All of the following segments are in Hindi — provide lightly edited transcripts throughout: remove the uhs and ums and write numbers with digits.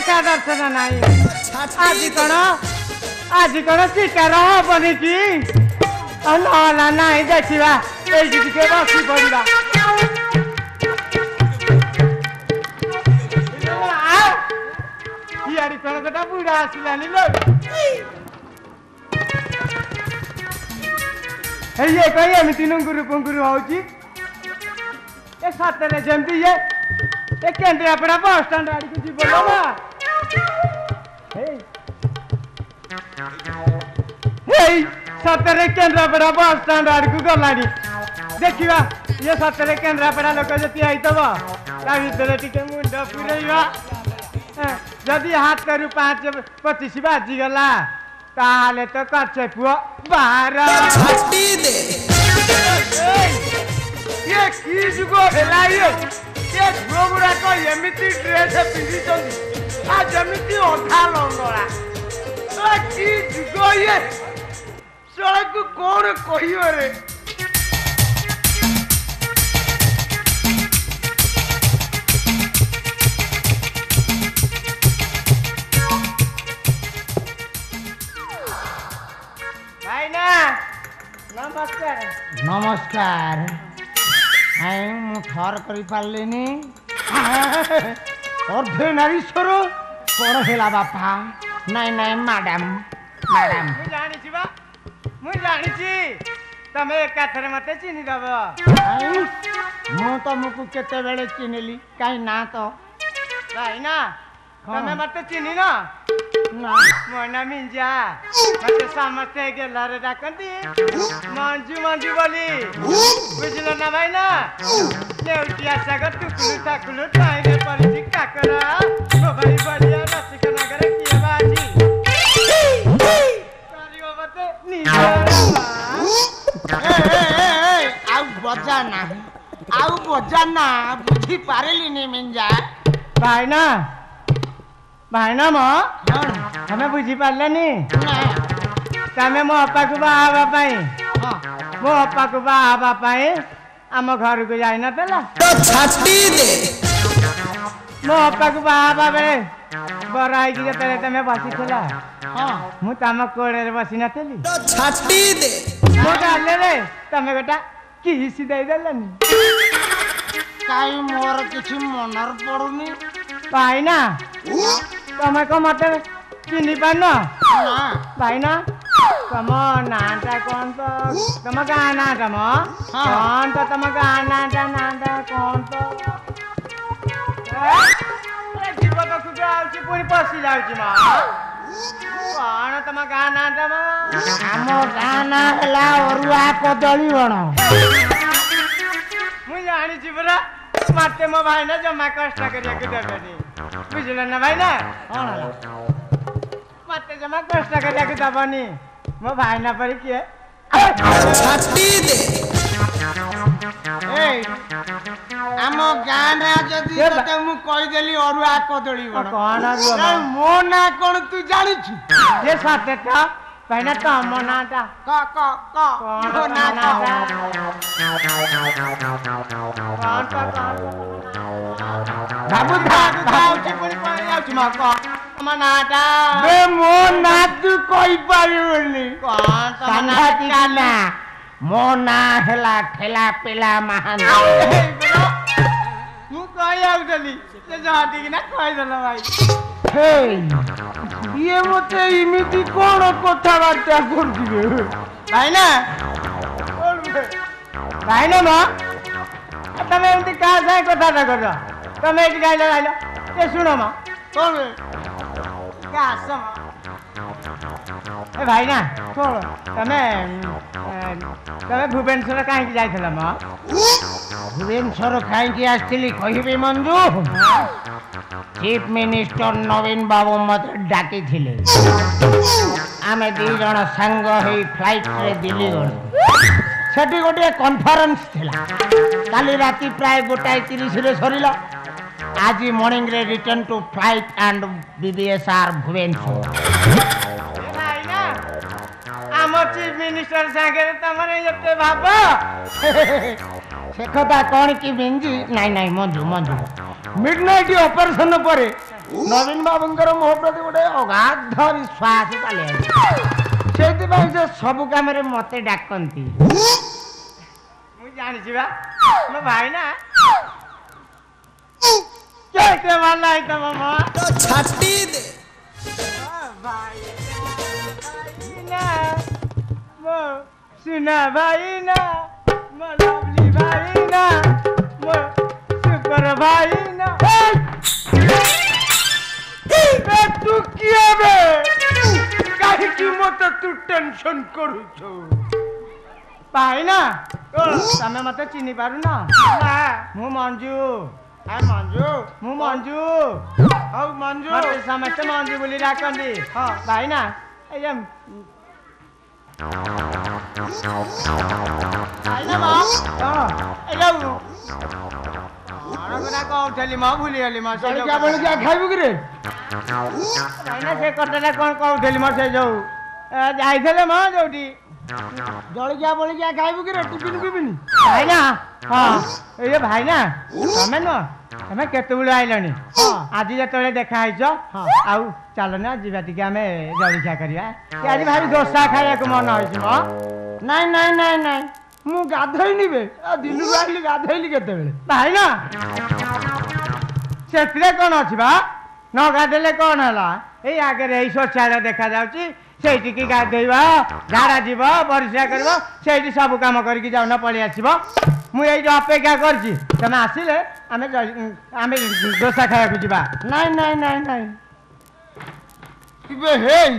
देखा दर्शन नहीं आज कौन शिकार हबनी कि ना नहीं देखा ये बसी पड़ा इाड़ी कौन गोटा बुढ़ा आसलानी लो ये कहीं एमती नुंगुरु पुंगुरु होची ए सतरे जमती ये केन्द्रापड़ा बस स्टाण्ड आड़ को जीव ना सतरे केन्द्रापड़ा बस स्टाण्ड आड़ को गलानी देखा ये सतरे केन्द्रापड़ा लोक जी आईतब टे मुंड पुरैवा जदि हाथ करू 5-25 बाजीगला ताले तो कच्चे पुआ बाहर ये की जुगो भेला ये झुआ को एमिति ड्रेस पिंधि आ जमिति अधा लंगड़ा की जुगो ये सड़क को कौन कहियो रे नमस्कार नमस्कार मु थर कर पार्लिनी अर्धनारीश्वर कौन है बापा नाई नाई मैडम मैडम मुझे तमें एकाथरे मत चिन्ह दब मु तुमको केते बेले चिन्हली कहीं ना तो भाई ना तमें मत चिन्ह ना मो ना मिंजा मत समस्ते गेलारे डाकंती मंजू मंजू बोली बुझलो ना भाई ना नेउटिया सागर टुकुलु टाकुलु ताइले परिचि काकरा मो भाई बढ़िया रसिक नगर किए बाजी करियो बते निजा आउ बजा ना बुझी पारेली नहीं मिंजा भाई ना मो हमें बुझी पारलानी तमें मो अपा को बाहा पाई मो अपा को बाहा पाई आम घर को जाई ना तेला मो अपा को बाहा बेले बराई की तेरे तमें बसी थला मु तम कोड़े रे बसी ना तेली मो डाले रे तमें गोटा किसी दे देलनी काई मोर किछि मनर पड़ुनी भाई ना तमें को मत चिन्ह पान भाई ना तम नाटा कौन तो तम गाँ नाटा म कौन तो तम गाँ नाटा कौन तो जीव तो सुधा आउची पुणी पसी जाउची म कौन तम गाँ नाटा म आम गाँ ना हला अरुआ कदली बण मु जानी छी बरा मते मो भाई ना जमा कष्ट करिया के देबेनी बुझल ना भाई ना मते जमा कष्ट करिया के दबनी मो भाई ना पर किए छाती दे ए आम गाँ ना जदी तते मु कहि देली अरुआ कदली बण कौन अरुआ मो ना कोन तू जानि छु ये साथे था भाई ना तम नाटा कौन नाटा बाबू भाउची पुणी पळे आउची म तम नाटा बे मो ना तू कहि पारिबनी कौन तम संघाती ना मो ना हेला ठेला पेला महान मु कहि आउतली से जाती कि ना कहि देला भाई हे ये मते इमिति कोन कथा बार्ता करदिबे भाई ना म तमे एमती का साइ कथा ना कर तमे एटी गाइला गाइला ए सुनो म कोन का सम ए भाई ना छोड़ तमे भुवनेश्वर कहीं जाइथिला म भुवनेश्वर कहीं आसली कहिबे मंजू चीफ मिनिस्टर नवीन बाबू मत डाकी थिले आमे दी जण संग होई फ्लाइट रे दिल्ली गलो सेठी गोटे कॉन्फ्रेंस थिला काली राती प्राय 1:30 रे सरिला आज मॉर्निंग रे return to flight and BBSR Bhubaneswar आम चीफ मिनिस्टर सागे तमरे जते भाबो से कथा कौन की बिंजी नहीं नहीं मंजू मंजू मिडनाइट ऑपरेशन पर ନବୀନ ବାବୁଙ୍କର ମୋ ପ୍ରତି ଗୋଟେ ଅଗାଧ ବିଶ୍ୱାସ ଚାଲେ ସେଇଥିପାଇଁ ସେ ସବୁ କାମରେ ମତେ ଡାକନ୍ତି। ମୁଁ ଜାଣିଛି ବା ମୋ ଭାଇ ନା କେତେ ଭଲ ହେଇଥିବ ମୋ ଛାଟି ଦେ ଭାଇ ନା ମୋ ସୁନା ଭାଇ ନା ମୋ ଲଭଲି ଭାଇ ନା ମୋ ସୁପର ଭାଇ ନା तू किए बे काहे की मते तू टेंशन करू भाई ना तमे मते चिनी पारु ना ना मु मंजू आ मंजू मु मंजू औ मंजू मते समस्त मंजू बोली राखंदी हां भाई ना ए भाई ना मां हां ए जाऊ आना कहली मां भूली गली मां क्या बोल क्या खाइबु कि रे भाईना से कटना कौन कहली मां से जाऊ जाइले मां जोटी जलिया बोलिया खाइबु कि रे टिफिन पिबिनी भाईना हां ए भाईना तमे न तमे केते बुले आइलानी हां आज जतले देखा आइछो आउ चलो ना जीवा टिके हमें जलिया करिया कि आज भाई डोसा खाया को मन होइछ म नहीं नहीं नहीं नहीं मु गाधैनी बे आ दिलु आइली गाधैली केते बेले भाईना सेतिरे कोन अछि बा न गाधेले कोन हला ए आगे रे शौचालय देखा जाउची सेठी की गाधेइबा झाड़ा जीव परिस्रा करबो सेठी सब काम करके जाउ न पळि आसीबो मु एई अपेक्षा करछि तमे आसीले आमे डोसा खाया को जीवा नहीं नहीं नहीं नहीं इबे हेई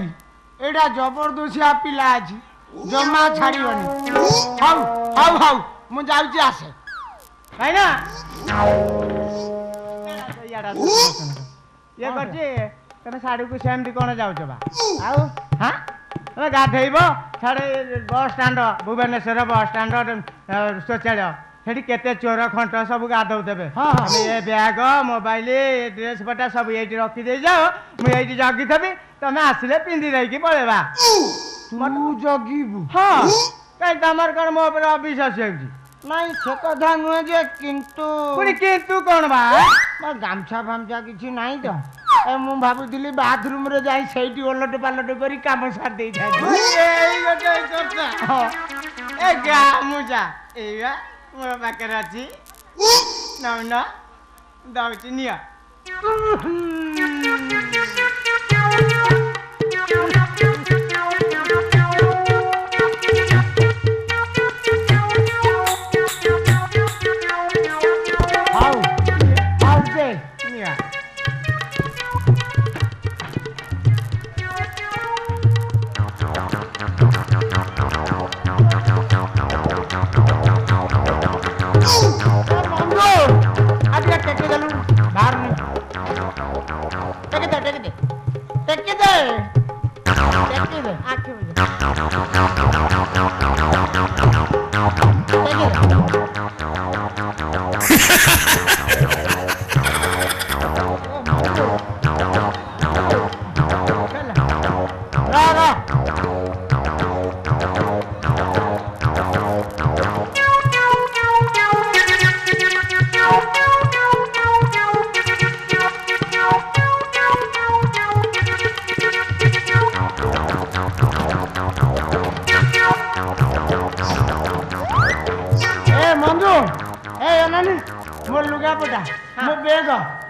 एडा जबरदस्ती आ पिला अछि जम्मा छाड़ीबनी हाउ हाउ हाउ मु जाउची आसे भाईना ये करछि तमे साडू को सेमडी कोन जाउछ बा आउ हां तमे गाधेइबो साडे bus stand Bhubaneswar bus stand शौचालय सेठी केते चोर खंट सब गाधौ देबे हमें ये बैग मोबाइल ड्रेस पटा सब एठी रखि दे जाओ मु एठी जगी थबी तमे आसिले पिंदी रही की पळेबा तू जगीबु हां काई तमर कोन मो पर अविश्वास हेउची नहीं से कथा नुहे जे किंतु पुनी किंतु कोन बा म गामछा फामछा किछि नाही तो ए मु भाबुतिली बाथरूम रे जाई सेठी ओलट पालट करी काम सार देई थाई एई गोटे कथा हां ए गामुजा एया मोर पाकर अछि नौना दाउची निया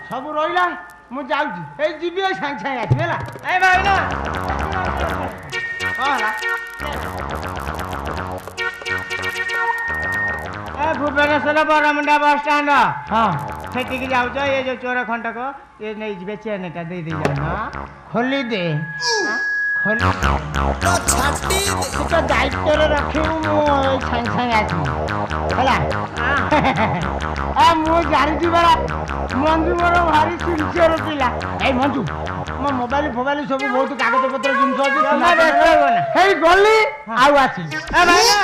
सब रहिला मु जाउची ए जीबी सांग सांग आसी होला ए भाई ना होला ए भुवनेश्वर बरमुंडा बस स्टैंड हां सेठी की जाउछ ये जो चोर खंडक ये नहीं जिबे चेनटा दे दे जाना खोली दे खोली छाटी तो दायित्व रे रखिबु मु सांग सांग आसी होला आ मु जानि बड़ा मंजू मोर भारी सिंसियर पिला ए मंजू मो मोबाइल फोबाइल सब बहुत कागज पत्र जिंस अछि ना देखबो ना हेई गली आउ आसी ए भाई ना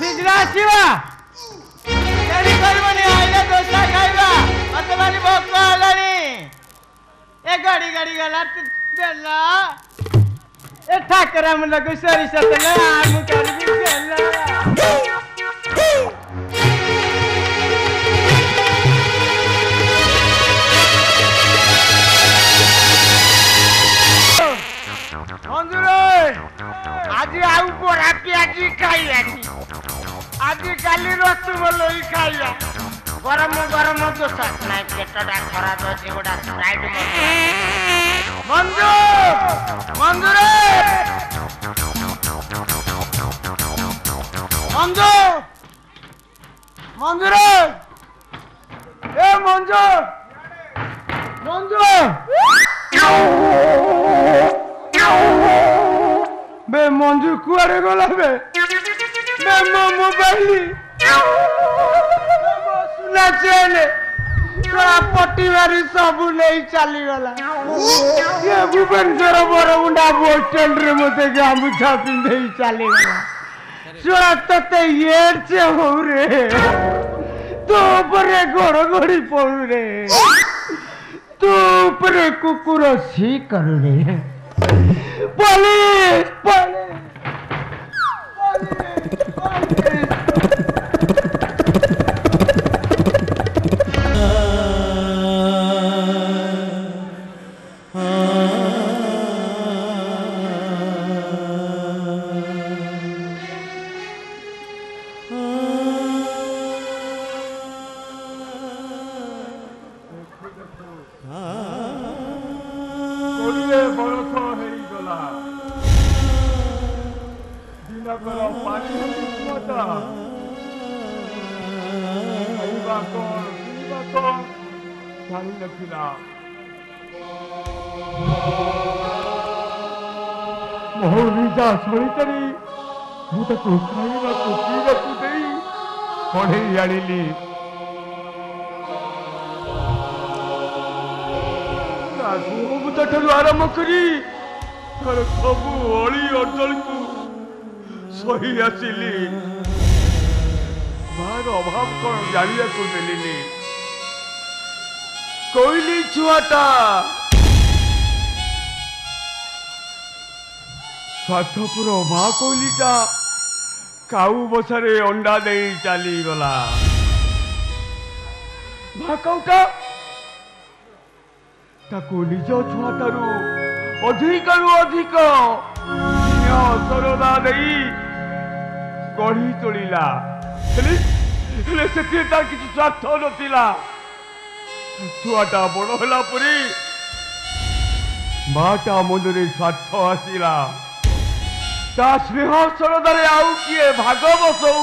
शीघ्र आसीबा देरी करबनी आइले दोसा खाइबा मते बानी भोक आलानी ए गाड़ी गाड़ी गला बेला ए ठाकरा मन लगो सरी सतला आमु करबी बेला ଗରମ ଗରମ ଦୋଷ ନାଇଁ ପେଟଟା ଖରାପ ଅଛି ଗୋଟା ସ୍ପ୍ରାଇଟ୍ ମଞ୍ଜୁ ମଞ୍ଜୁରେ ମଞ୍ଜୁ ମଞ୍ଜୁରେ ଏ ମଞ୍ଜୁ ମଞ୍ଜୁ বে মঞ্জু কুয়ারে গলা বে মো মোবাইল सुना चेन तोरा पट्टी मारी सबू नहीं चली गला ये भुवनेश्वर बरमुंडा बस स्टैंड रे मते गामुछा पिंधे चली गला छोरा तते येर से हो रे तो ऊपरे गोड़ गोड़ी पड़ू रे तो ऊपरे कुकुर सी करू रे पुलिस पुलिस मोहनीजा सोईतरी मुझे खाइबा पीवा नहीं पढ़े आनिली ठार आरंभ करी सबू अली अंचल को सही आसिली मार अभाव कौन जानिया को देली कोइली छुआटा स्वार्थपुर माँ कोइलीटा काऊ बसारे अंडा दे चली गला माँ काउटा ताको निज छुआटारू अधिकरू अधिक सरदा देई गढ़ी तोड़िला से तार किसी स्वार्थ नथिला छुआटा बड़ होला परी माटा मनरे स्वार्थ आसिला ता स्नेह सरदारे आउ किए भाग बसौ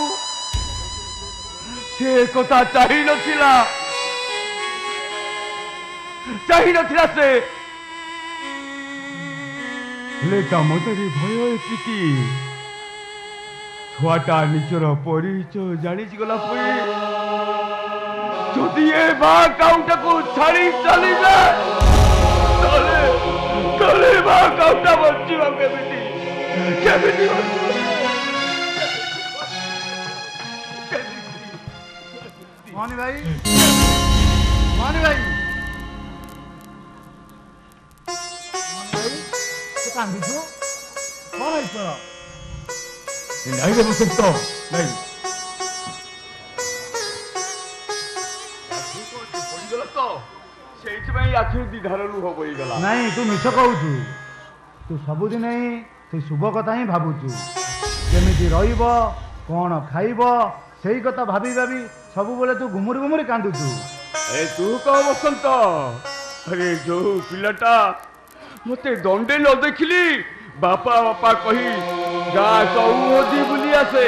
से कथा चाहि नथिला से ता मदरे भय एतिकी छुआटा निजर परिचय जानी गला परी যদি এ মা কাউটাকে ছাড়ি চলে যায় তাহলে মা কাউটা বঞ্চিব কেমিতি মনি ভাই তো কান্দিছো কোন হইছ নাই রে বসন্ত নাই नहीं तू मिछ कहू तू सबुदिन से शुभ कथा ही भावुचु केमिति रहिब कौन खाइब सेई कथा भाभी भाभी सब बेले तू घुमुरी घुमुरी कांदुचु ए तू कह बसंत अरे जो पिलाटा मते दंडे न देखिली बापा बापा कही गाँ चौदी बुली आसे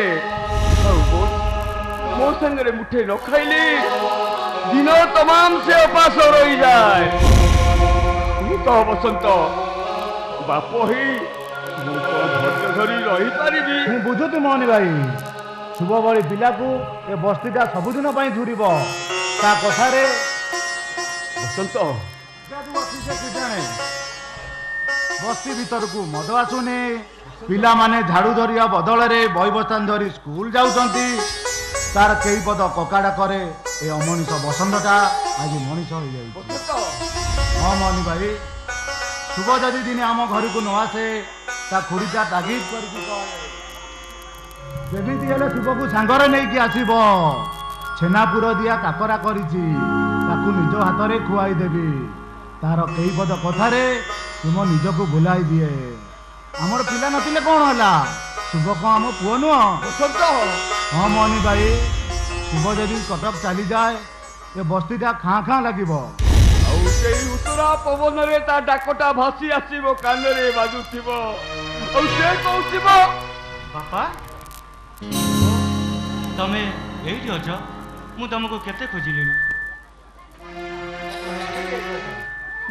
मो संगे मुठे न खाइली दिन तमाम से उपास रही जाए तो बसंत बाप ही धैर्य धरी रही पारि बुझुती मोहनी भाई शुभ बड़ी पिला को ए बस्तीटा सबुदिन झुरीब ता कथारे बसंत बस्ती भीतर को मद आसुनी पिला माने झाड़ू धरिया बदल बही बस्तान धरी स्कूल जाउछंती तार कई पद ककाड़ा करे ए अमनीष बसंतटा आज मनीष हो जाए हाँ मनी भाई शुभ जदि दिन आम घर को न आसे ता खुड़ीटा तागिद करमिति हेले शुभ को सांगरे नहीं कि आसीब छेनापुर दिया काकरा करिछि ताकू निज हाथ रे खुआई देबी तार कई पद कथारे तुम निज को भुलाई दिए आमर पिला नथिले कौन होला शुभ कौन आम पुओ नुह हाँ मनी भाई शुभ जदि कटक चली जाए ଏ ବସ୍ତିଟା ଖାଁ ଖାଁ ଲାଗିବ। ଆଉ ସେଇ ଉତ୍ତରା ପବନରେ ତା ଡାକଟା ଭାସି ଆସିବ କାନରେ ବାଜୁଥିବ ଆଉ ସେ କହୁଥିବ ବାପା ତମେ ଏଇଠି ଅଛ? ମୁଁ ତମକୁ କେତେ ଖୋଜିଲିଣି।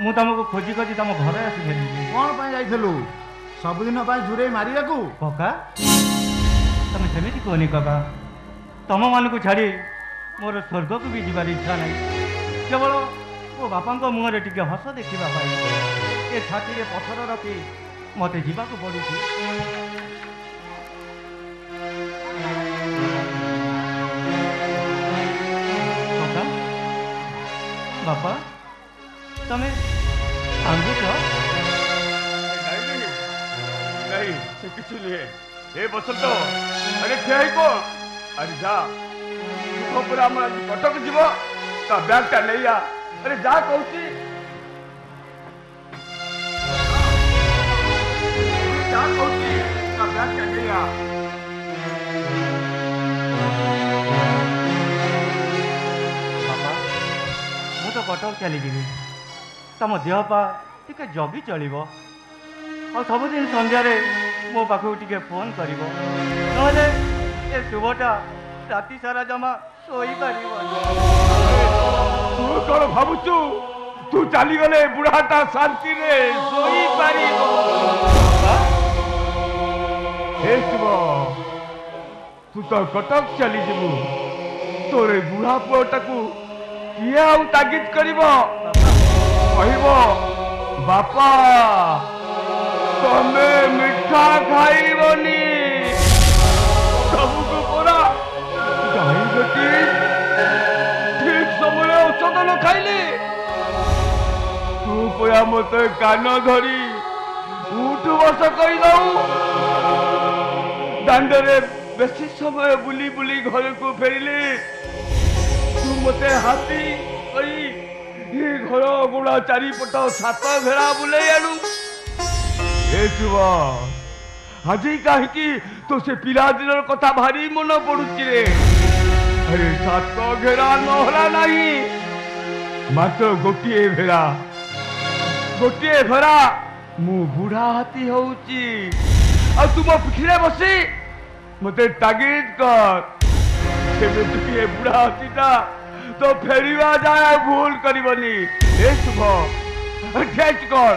ମୁଁ ତମକୁ ଖୋଜି ଖୋଜି ତମ ଘରେ ଆସି ଫେରିଲି। କ'ଣ ପାଇଁ ଯାଇଥିଲୁ? ସବୁଦିନ ପାଇଁ ଜୁରେଇ ମାରିବାକୁ? କକା ତମେ ସେମିତି କୁହନି କକା। ତମମାନଙ୍କୁ ଛାଡ଼ି ମୋର ସ୍ୱର୍ଗକୁ ବି ଯିବାର ଇଚ୍ଛା ନାହିଁ। କେବଳ ମୋ ବାପାଙ୍କ ମୁହଁରେ ଟିକେ ହସ ଦେଖିବା ପାଇଁ ଏ ଛାତିରେ ପଥର ରଖି ମୋତେ ଯିବାକୁ ପଡ଼ୁଛି। କକା ବାପା ତମେ କାନ୍ଦୁଛ? नहीं से किसी नहीं है। ए बसंत अरे ठिया को अरे जा पूरा कटक जीव ता बैग टा नहीं आ अरे जा कहूची जा कहूची ता बैग टा नहीं आ बापा मु तो कटक चली जीवी तम देह पा टिके जगी चलिबो और सबुदिन संध्यारे मो पाखु टिके फोन करिबो नहले ए शुभटा राति सारा जमा सोई पारिबो। तू कौन भावुचु तू चली गले बुढ़ाटा शांति रे सोई पारिबो। हे शिव तू तो कटक चली जीवु तोरे बुढ़ा पुअटाकू किए आउ तागिद करिबो कहबो बापा तमे मिठा खाइबनी सबको परा गाई गटी ठीक समय औषध न खाइले तू पया मते कान धरी उठ बस कहि दऊ दांडरे बेसी समय बुली बुली घर को फेरिले तू मते हाथी कही ये घर गुड़ा चारिपट सात भेड़ा बुले आनु आज कहीं तो से पिला दिन कथा भारी मन पड़ुची रे। अरे सात घेरा नहला नहीं मात्र गोटे भेड़ा मु बुढ़ा हाथी होउची आ तुम पिठिरे बसी मते तागिद कर से बुढ़ा हाथीटा तो फेरिवा जाए भूल करबनी। ए शुभ ठेच कर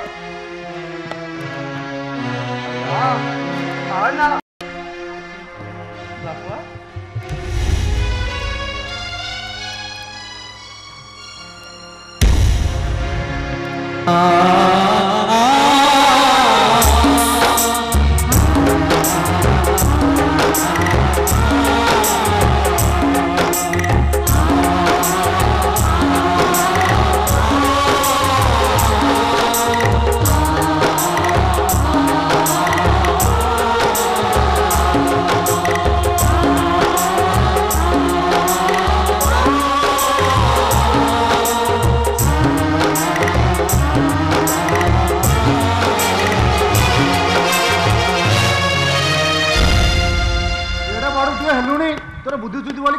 आना बापा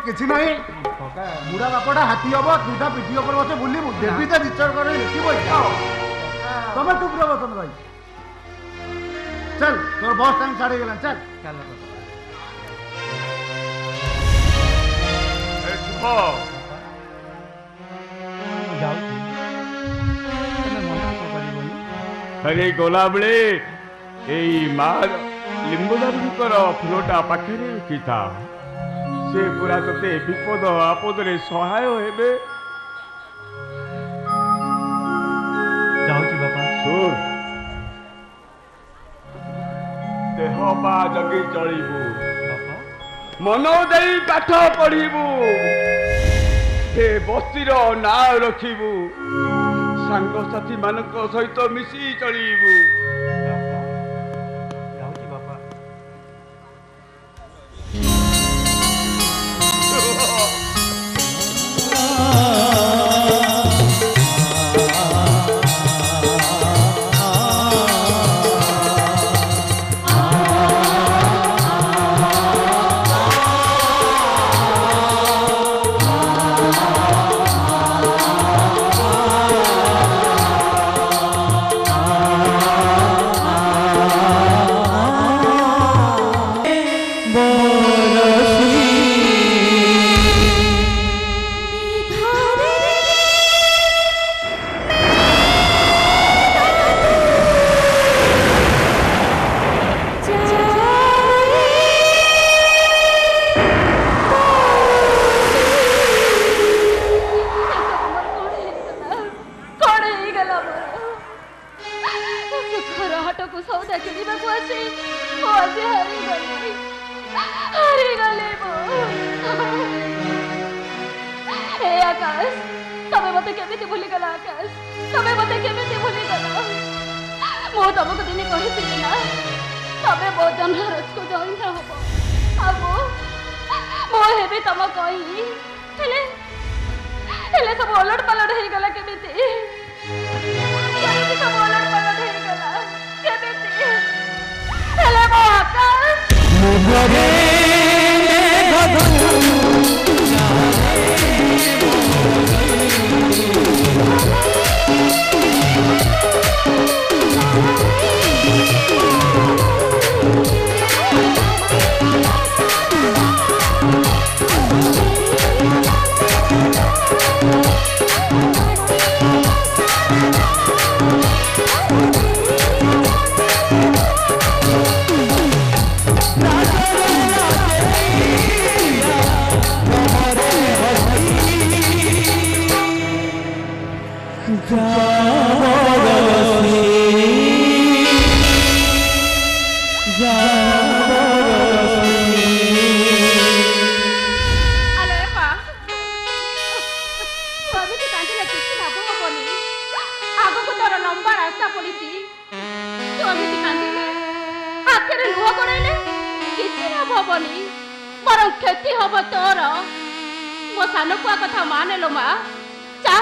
କିଛି ନାହିଁ ବୁଢା ବାପଟା ହାତୀ ହବ ଦୁଇଟା ପିଠି ଉପରେ ବସେ ବୁଲିବୁ ଦେବୀ ତ ରିଚର କରି ଲେଖିବ ତମେ ଚୁପ ରେ ବସନ୍ତ ଭାଇ ଚାଲ ତୋର ବସ୍ ଟାଇମ୍ ଛାଡି ଗଲାଣି ଚାଲ ଚାଲ ଯାଉଛି ତମେ ମନ କରିବନି। अरे गला बेले एई मा लिंगदारीकर फुलटा पाखे रखी था से पूरा तोते विपद आपद रे सहाय हेबे जाऊची बापा सुन देह बा जगी चलिबू बापा मन देई पाठ पढ़िबू हे बस्तीर ना रखिबू सांग साथी मानक सहित मिसी चलिबू जाऊची बापा କଥା କିଣିବାକୁ ଆସି ମୁଁ ଆଜି ହାରିଗଲି हे आकाश तबे मते केमिति भूलिगल आकाश तबे मते केमिति भूलिगल मो तुमको दिने कहिथिली ना तबे मो जन्मरज को जॉइन हबो अब मो हेबे तम कहि हेले सब ओलट पलट हे गला केमिति सब ओलट पलट हे गला केमिति हेले मो आकाश मुझे क्षति हम तोर मो सान पुआ कथा मान लो माँ चा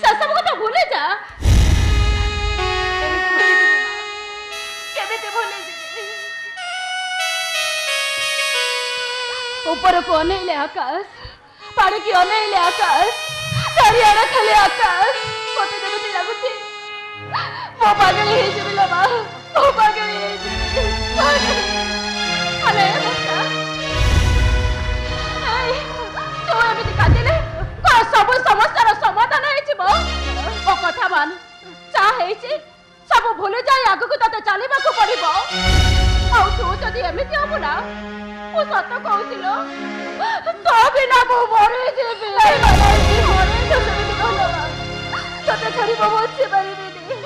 सब कथा भूले जा ऊपर को अनैले आकाश पानी की अनैले आकाश चारिआडे खाली आकाश मते जमिति लागुछि मो पागल हे जिबिला बा मो पागल हे जिबि अरे बच्चा तो एमिति कादिले को सब समस्यार समाधान हेछि मो ओ कथा मान चा हेछि सब भूले जाय आगु को तते चालिबा को पड़िबो आ तू जदी एमिति हो ना ओ सत कहूतिलो तो बिना मो मरे जेबे मरे तो सेमिति कहलो तते छड़ी मो बच्चे परिबिनी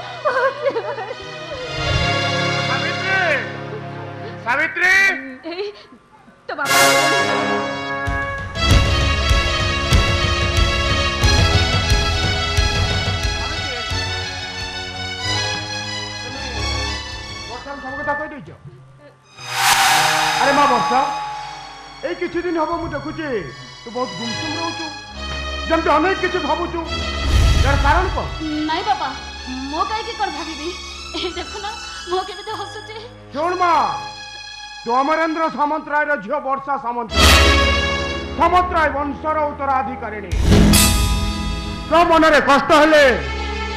सावित्री तो बाबा अरे माँ वर्षा ये किसी दिन हम मुझे देखुचे तू बहुत गुमसुम रहूचु जमते अनेक किसी भावुचु यार कारण को नहीं बाबा मो काहे की कर भाबीबी ए देखो ना मो के भी हसुचे सुन माँ तो अमरेंद्र सामंतराय रो झियो वर्षा सामंतराय सामंतराय वंशर उत्तराधिकारिणी तो मन रे कष्ट हेले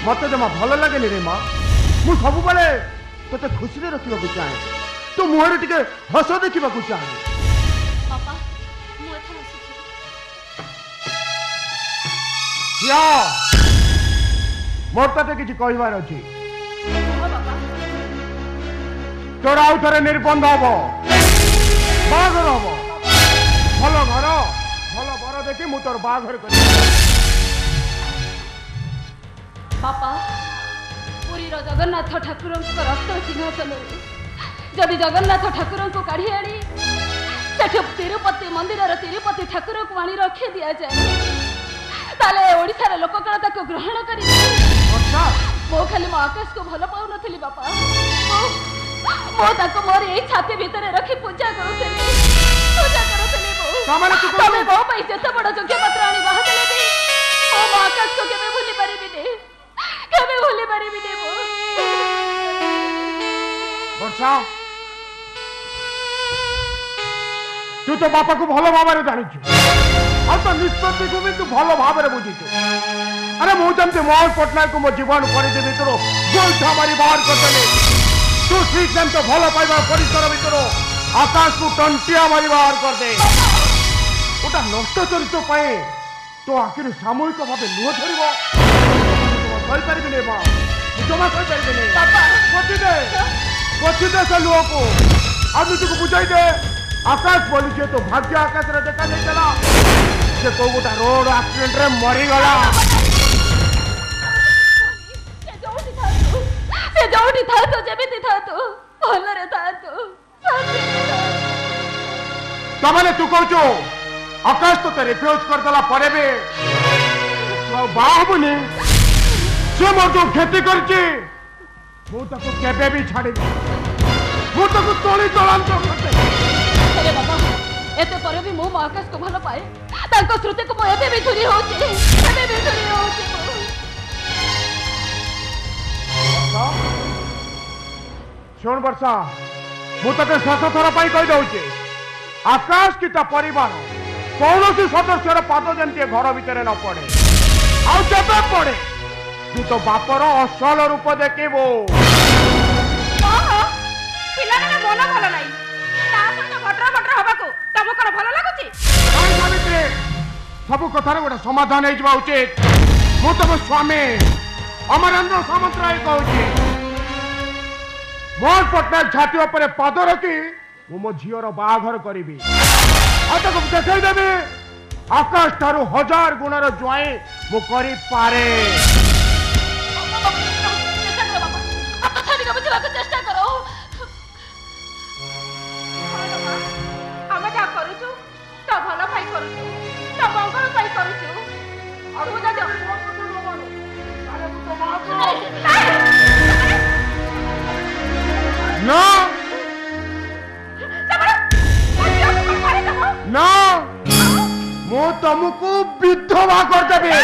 मते जमा भल लागे रे माँ मु सब बेले तते खुशी रे रखिबा को चाहे तो मुहरे टिके हस देखिबा को चाहे पापा मु एथा हसुचे या मोर तते किछि कहबार अछि बाबा तोरा उठरे निर्बंध हबो बाघर हबो भल घर भल बर देखि मु तोर बाघर करि बापा पुरी रो जगन्नाथ ठाकुर को रक्त सिंहासन जदि जगन्नाथ ठाकुर को काढ़ी आनी सेठ तिरुपति मंदिर तिरुपति ठाकुर को आनी रखी दि जाए ताले ओडिसा रे लोक कण ताको ग्रहण करी मो खाली मो आकाश को भल पाउ नथिली बापा मो ताको मोर ए छाती भीतर रखी पूजा करूथली मो तमे मो पई जते बड़ जोग्य पत्र आनी बाहा देले भी मो आकाश को केबे भूली परिबी ने केबे भूली परिबी ने मो वर्षा तू तो बापा को भल भाव जानी और तो निष्पत्ति को भी तू भल भाव बुझीचु अरे मु जमती मोहन पट्टनायक को मो जीवन परिधि भितर गोइठा मारी बाहर करदेले तू ठीक जम तो भल पाइबा परिसर भितर आकाश को टंटिया मारी बाहर कर दे ओटा नष्ट चरित्र पाए तो आखिर सामूहिक भाव लुह झरिब सही पारि माँ जमा सही पारि बची दे से लुह को आज तुझको बुझाई दे आकाश बोली जे तो भाग्य आकाश रे देखा नहीं चला से को गोटा रोड एक्सीडेंट रे मरी गला से जोटी था तो जेमिति था तो भलरे था तो तमाने तू कहचो आकाश तो रिफ्यूज कर देला परे बे बाहुबनी से मोर जो खेती करची मु ताको केबे भी छाड़ी मु ताको तोली तोलांत करते अरे बाबा एते परे भी मो आकाश को भल पाए ताको श्रुति को मो एबे भी चोरी होची सुन वर्षा मु तते शेष थर पाई कहि दउची आकाश की ता परिवार कौनसी सदस्यर पाद जंती घर भितर न पड़े आ जब पड़े तू तो बापर असल रूप देखिबो पिला ना मन भल नाही ता सहित भटरा भटरा हबा को तम कर भल लागुची आई सावित्री सब कथार गोटे समाधान हो जावा उचित मु तम स्वामी अमरेंद्र सामंतराय कहूची मोर पटनायक छाती पर पाद रखी मु मो झीर बाघर करी देखई देवी आकाश ठारू 1000 गुणर ज्वाई मु करी पारे चेष्टा करो जा करूछु तो भल पाई करूछु तो मंगल पाई करूछु तू जा ना ना मु तुमको विधवा कर देबे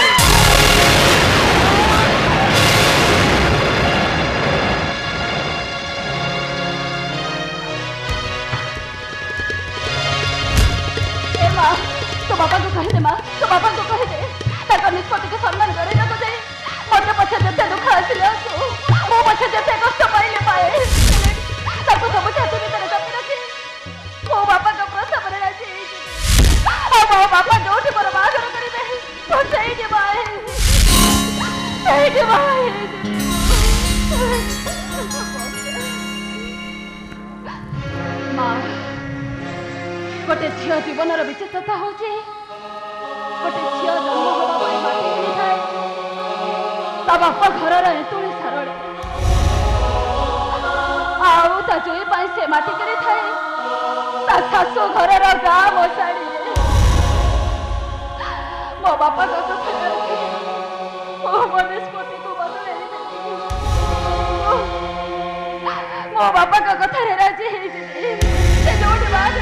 तो बाबा को कह दे मां तो बाबा को कह दे ताका निष्पत्ति को सम्मान करे ना तो दे मत पछे जते दुख आसिले आसो मो पछे जते कष्ट पाइले पाए ताको सब छाती भीतर जपी रखी मो बाबा का प्रसव रे राजी ओ मो बाबा जोठी पर बागर करिबे तो सही जे बाए मां गोटे झील जीवनर विचित्रता हूँ गोटे झील जन्म हवा पर माटी मिलता ता बापा घर एतुड़ी सारे आउ ता जोई पाई से माटी करे थाए ता सासु घर गाँ मशाड़ी मो बापा को कथा करके मो निष्पत्ति को बदले मो बापा का कथा रे राजी हे से जोड़ी बात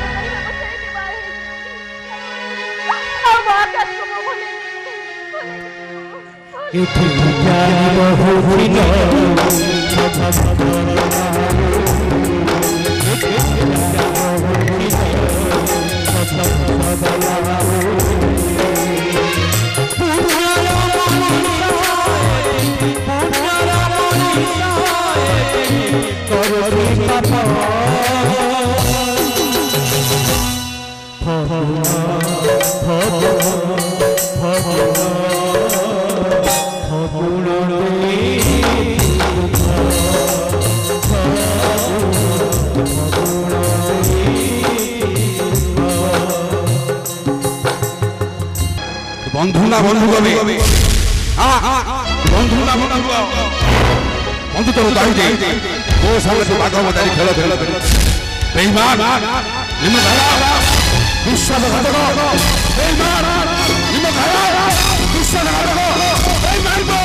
बंधु ना बंधु कवि बंधु ना बंधु बंधु तो दाई दे वो संग तो बाघ मदारी खेल खेल बेईमान निम धरा विश्वासघातक बेईमान निम धरा विश्वासघातक बेईमान को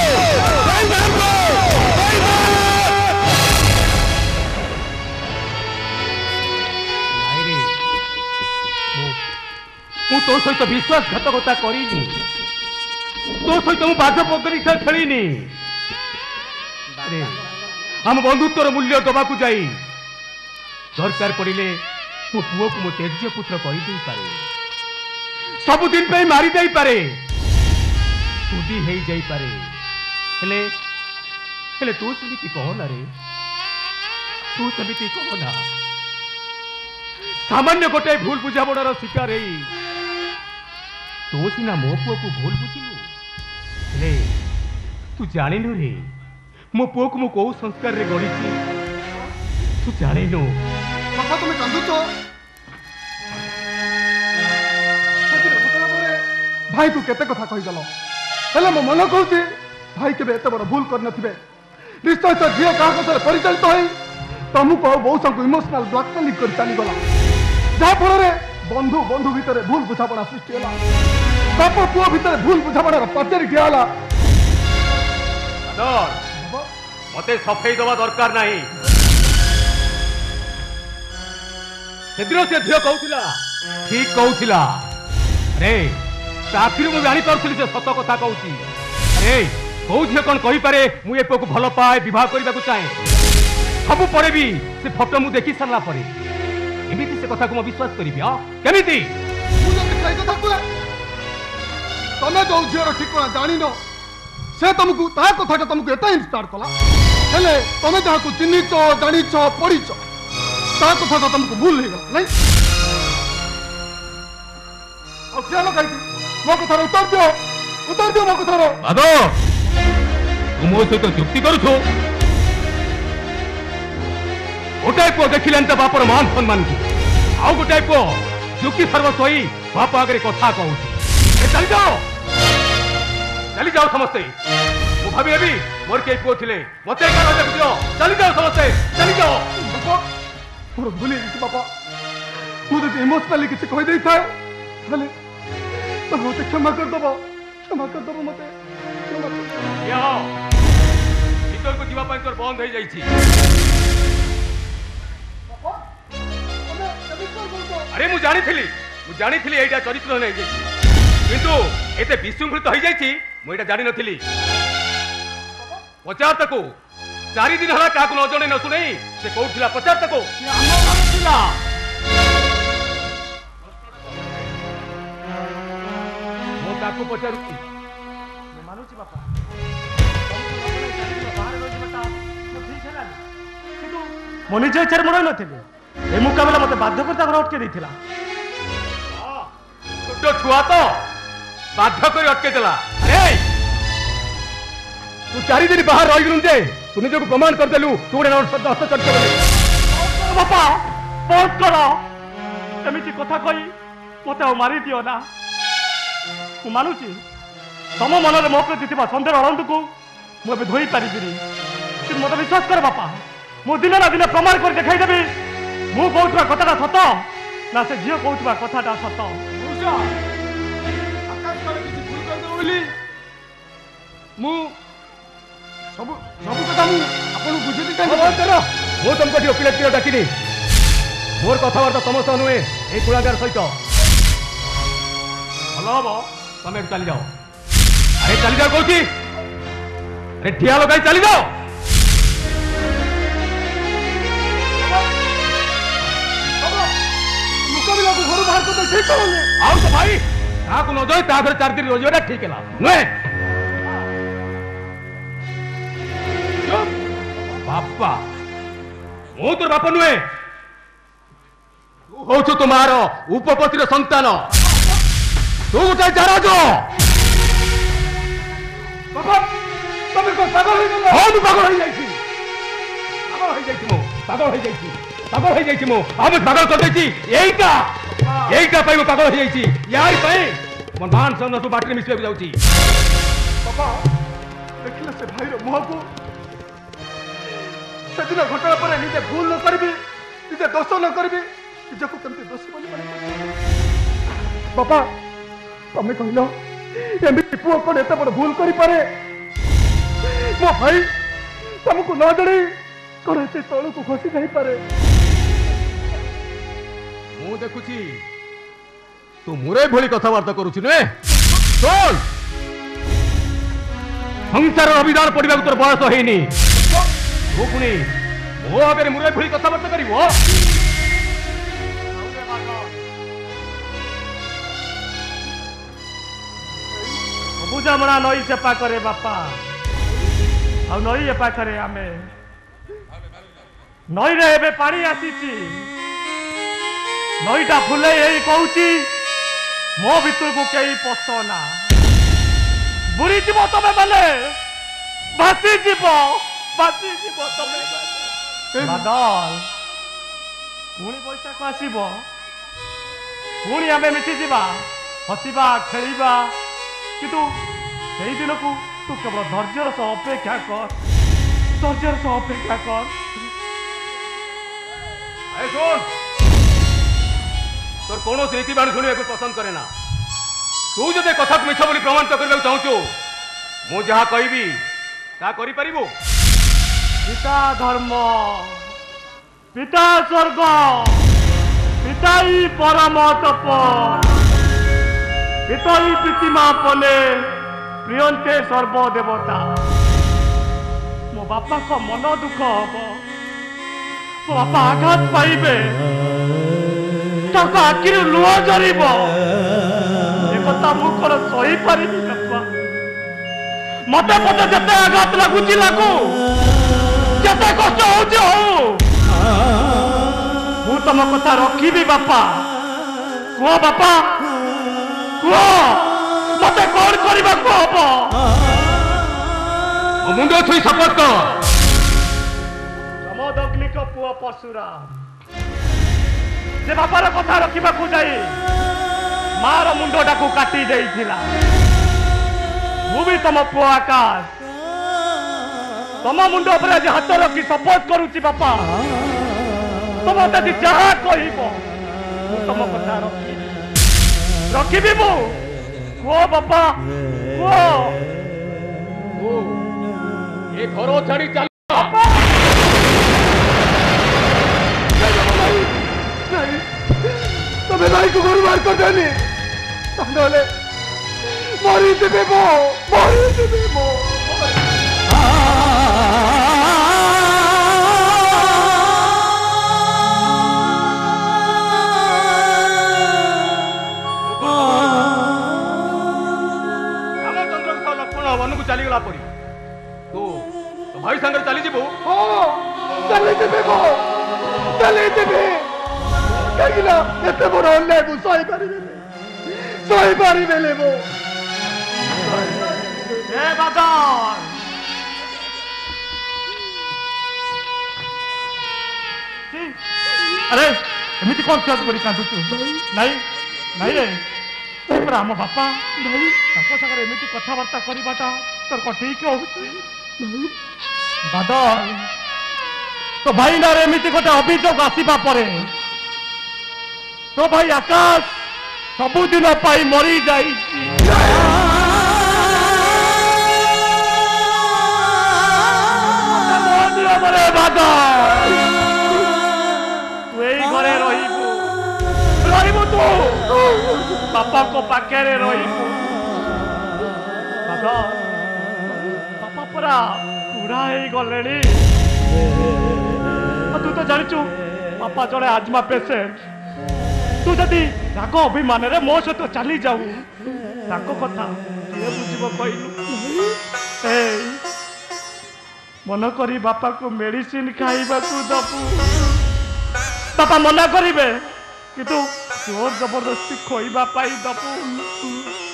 मु तो सहित विश्वासघातकता करिनी तो सहित मु बाघ पकड़ी खेलिनी हम बंधुत्वर मूल्य दबाकू जाई दरकार पड़िले मो पुओ को मो तेज्य पुत्र कहि देई पारे सबुदिन पे मारी देई पारे सुदी हेई जाई पारे हेले तू समिति कह ना रे तू समिति कह ना सामान्य गोटे भूल बुझामणार शिकार हेई तो सीना मो पुओ को भूल बुझिलु हेले तू जानिनु रे मो पुओ को मो को संस्कार रे गढ़ी तू जानिनु बापा तुम कांदुच भाई को केते कथा कही गल हेले मो मन कहूची भाई केबे एते बड़ भूल कर नथिबे निश्चय तो झील क्या कथा परिचालित हो तुमको और बहु संग इमोशनल ब्लैकमेलिंग कर चलीगला जहाँ फल बंधु बंधु भितर भूल बुझापड़ा सृष्टि है बाप पुओ भितर भूल बुझापड़ार पचारि ठियाला मते सफेई दवा दरकार नहीं सेदिन से झील कहूला ठीक कहूला अरे आखिर मुझे जानी पार्थी से सत कथा कहूँ अरे कौ झील कौन कही पारे मुझे पुओ को भल पाए बह करने को चाहे सब परे भी से फोटो मु देखी सारा पर एमती से कथा को विश्वास करी केमिति तमें जो झीर ठिकना जान से तुमको ता कथा तुमको एत इंस्पायर कला हेले तमें जहाँ को चिन्हिच जानिच पढ़ीच ता कथा तो तुमको भूल हो गला नहीं ख्याल कहीं मो कथार उत्तर दियो मो कथार आदो तू मो सहित जुक्ति करुछु गोटाए पुओ देखिले बापर मान सम्मान को आउ गोटाए पुओ जुक्ति सर्वस्व होई बाप आगे कथा कहूँ चली जाओ समस्ते मु भाभी मोर कई पुओ थिले मते दियो चली जाओ समस्ते चली जाओ मोर भूली बापा मुझे इमोशनली किसी कही दे था तो मत क्षमा कर दबो मते भीतर को जीवा पाई तोर बंद हो जाई अरे मु जानी थी एटा चरित्र नहीं किंतु एते विशृंखलित हो जाई मु एटा जानि नथिली पचार तको 4 दिन हला काकु न जणे न सुनै से कहउथिला पचार तको मो काकु पचारुची मानुची बापा मो निज इच्छा मन नथिले ए मुकाबला मते बाध्य करता घर अटके देथिला छोटो छुआ तो बाध्य कर अटके देला अरे तू 4 दिन बाहर रही गुरुजे तू निज को प्रमाण कर देलु तू रे हस्त चर्चा बोले बापा बहुत करो एमिति कथा कही मते मारी दियो ना मु मानुची तम मन में मो प्रति सन्देह अड़ंत को मुझे धोई पारि मत विश्वास कर बापा मु दिन ना दिन प्रमाण कर देखा देवी मु कहूवा कथा सत ना से झील कहूवा कथा सत सब कथा आपको बुझे मु तुमको वकिल डाकिनी मोर कथबार्ता समस्त नुहे ये कुलागार सहित भल हम तुम चली जाओ अरे चली जाओ कौची अरे ठिया लगाई चली जाओ मुकाबला को घर बाहर कर ठीक करोगे आओ तो भाई ताको न जाए ता घर 4 दिन रोजगार ठीक है नुहे बापा मु तोर बाप नुहे तू हो तुम्हार उपपतिर संतान तू गोटे जाराज बाबा तुम को पागल हो गलो हां तू पागल हो जाई पागल हो जाई मो हम पागल कर देची एईटा पाई पागल हो जाई यार पाई मन मान सन तू बाटरी मिसले जाउची बाबा देखिले से भाई रो मुह को सेदिन घटना पर निजे भूल न करबी निजे दोष न करबी निजे को केमते दोषी बोली माने बाबा तमे कहलो एमती पुओ कोन एते बड़ भूल करि पारे मो भाई तुमको न जणी कोन एते तळु को खसी जाई पारे मु देखुची तू मुरे भोली कथावार्ता करूची ने चल संसार अभिधान पढ़ा तोर बयस होनी तू पुणी मो आगे मुरे भोली कथावार्ता करिवो बुझामणा नई से पाखरे बापा आ नई ए पाखरे आमे नई रे एबे पानी आसीची नईटा फुले एई कहूची मो भितर को केई पसना बुरी जीव तमे माने भासी जीव तमे माने बादल पुणी पैसा को आसीबो पुणी आमे मिसी जीवा हसीबा खेलिबा किंतु से दिन को तू केवल धैर्यर सह अपेक्षा कर धैर्यर सह अपेक्षा कर सुन तोर कौन नीति बाणी शुणा पसंद करे ना तू जो कथा मिछ बोली प्रमाणित करने चाहूँ मु जहाँ कहबी ता करि परिबो पिता धर्म पिता स्वर्ग पिता ही परम तप पिता ही प्रीतिमा पले प्रियंते सर्वदेवता मो बापा को मन दुख हम मो बापा आघात पाइबे आखि लुह झरिब एकता मु कौन सही पारि बापा मत मत जिते आघात लगुच लगू जिते कष्ट हो तुम कथा रखी बापा कह बापा कह मत कौन करने हम मुंड छुई शपथ कर जमदग्निक पुआ परशुराम से बापार कथा रखा जाई मार मुंडटा को काटी देइथिला मु भी तुम पुआ आकाश तुम मुंड पर आज हाथ रखी शपथ करुची बापा तुम यदि जहाँ कह तुम कथा रखी मु कह बापा कह ये घर छाड़ी चल तुम्हें भाई को घर बार कर देनी मरी देवे मो वन को चलीगला परी तो भाई सागर चली जीवु चली देवे कहीं एते बड़ अन्याय मु सही पारि बेले मो ए बादल अरे एमती कौन क्लास करी कांदुचु नहीं नहीं रे पूरा आम बापा नहीं सागर एमती कथबार्ता करवाटा तोर कौन ठीक हो बादल तो भाई ना एमती गोटे अभियोग आसवा पर तो भाई आकाश सबुदिन मरी जाई तू यही घरे रही तू बापा को पाखे बापा पूरा बुढ़ा हो गले तू तो जाचु बापा जड़े आजमा पेसेंट तू जदि राग अभिमान रे मो सहित चली जाऊ कथा किए बुझब कहलु मन करी बापा को मेडिसिन खाइबा को दबु बापा मना करिवे किंतु जोर जबरदस्ती खोइबा पाई दबु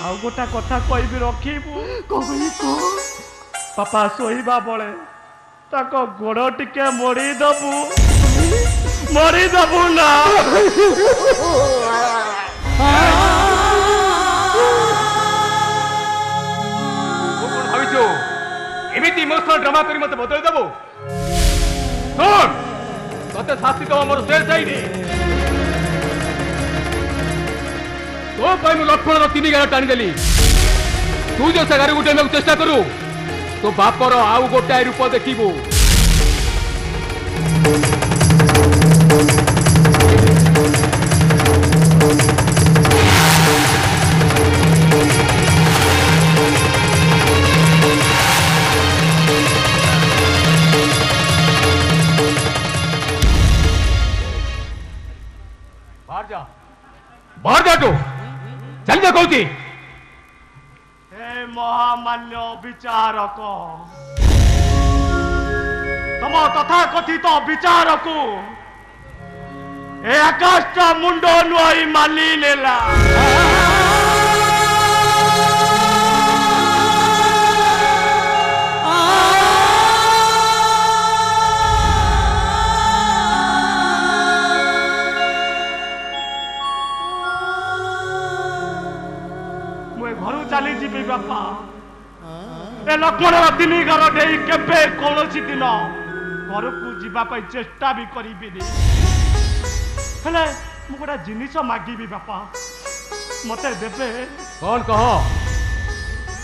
आउ गोटा कथा कहबी रखिबु बापा सोइबा बळे ताको गोड़ टिके मोड़ी दबु ना एमती इमोशनल ड्रामा करी मत बदल देबो सुन तते शास्ति दवा मोर शेर चाहिए तो भाई मु लक्ष्मण 3 गाड़ा टाणी देली तू जो से गाड़ी उठे चेष्टा करू तो बापर आउ गोटाए रूप देखिबू बाहर जा तू चल जा कहती हे महामान्य विचारक तम तथा कथित विचारक ए आकाश मुंड नुआई मानी नेला चली जी बापा ए अपनर तीन घर नहीं केबे कौन दिन घर को जावाई चेष्टा भी करी हेले मु गोटे जिनिस मागिबी बापा मते देबे कौन कह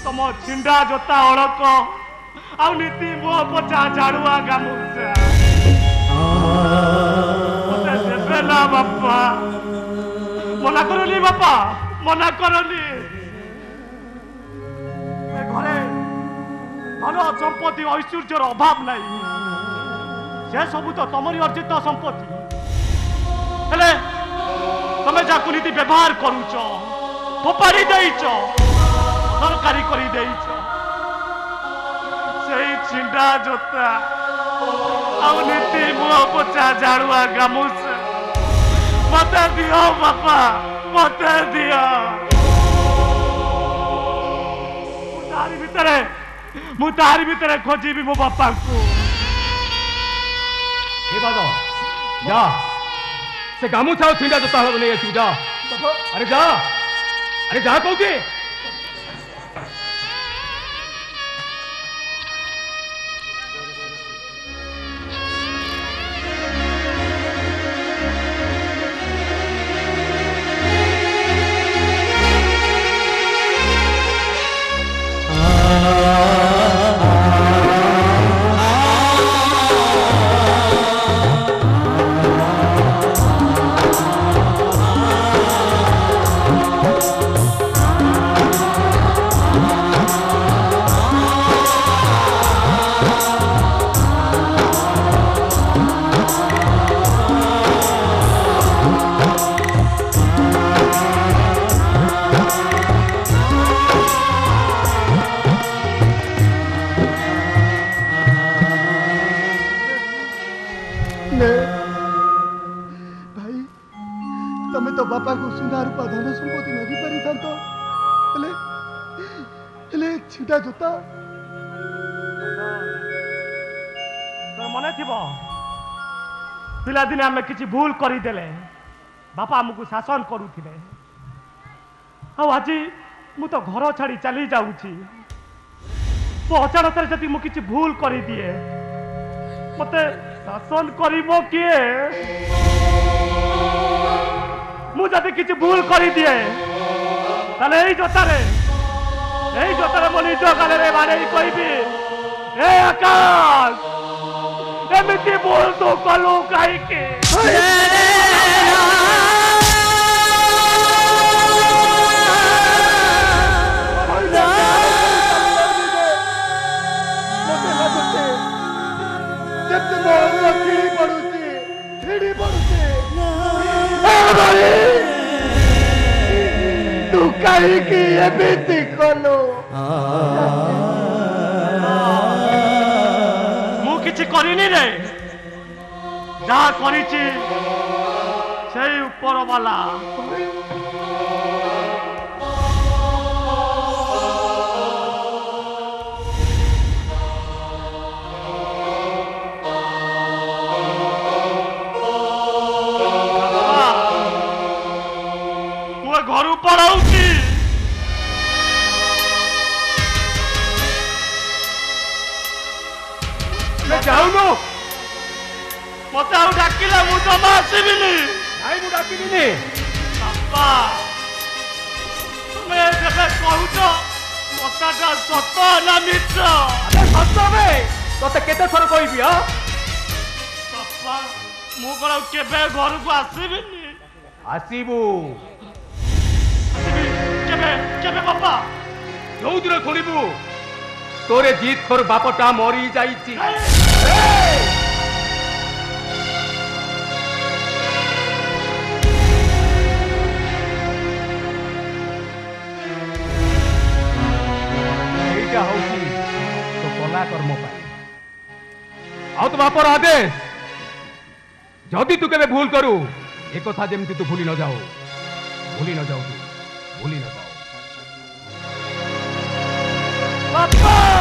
तम छिंडा जोता अड़क आउ नीति मुह पोछा झाड़ुआ गामुछा मते देबे ना बापा मना करली बापा मना करली घरे धन संपत्ति ऐश्वर्यर अभाव नहीं से सबू तो तमरी अर्जित संपत्ति हेले तमे जाकु नीति व्यवहार करूच फोपाड़ी देइच सरकारी करी देइच सेई छिंडा जोता आउ नीति मुह पोछा झाड़ुआ गामुछा मते दियो बापा मते दियो मु तारी भितर खोजी मो बापा को जा से गामुछा छिंडा जोता हल नहीं आसू जा अरे जा कहूँ बापा को सुना रूपा धन संपत्ति मागी पारि था छिटा जोता मन थी पिला दिने आम किसी भूल करदे बापा आमको शासन करुले आज मु तो घर छाड़ी चली जाऊँगी तो अचानक जब मुझे किसी भूल कर दिए मत शासन कर किए मुझे किसी भूल कर दिए जोतारे मो निज गाले बाड़े कहबी ए आकाश एमती भूल तू कलु कहीं तू कहीं एमती कलु मुझे करनी रे जहाँ करी ऊपर वाला घर पढ़ाऊँगी जाऊनु मत डाकिले मु जमा आसबिनी मु डाकिनी बापा तुम कहूच कथाटा सत ना मिछ सत ते केते थर कहबी बापा मु कौन केबे घर को आसबिनी आसबू केबे बापा जो दिन शुणबू तोरे जीत खोर बापटा मरी जाइछि एटा होछि तो कला कर्म पाई आ तो बापर आदेश जदि तू केबे भूल करू ए कथा जेमति तू भूली न जाओ तू भूली न जाओ बापा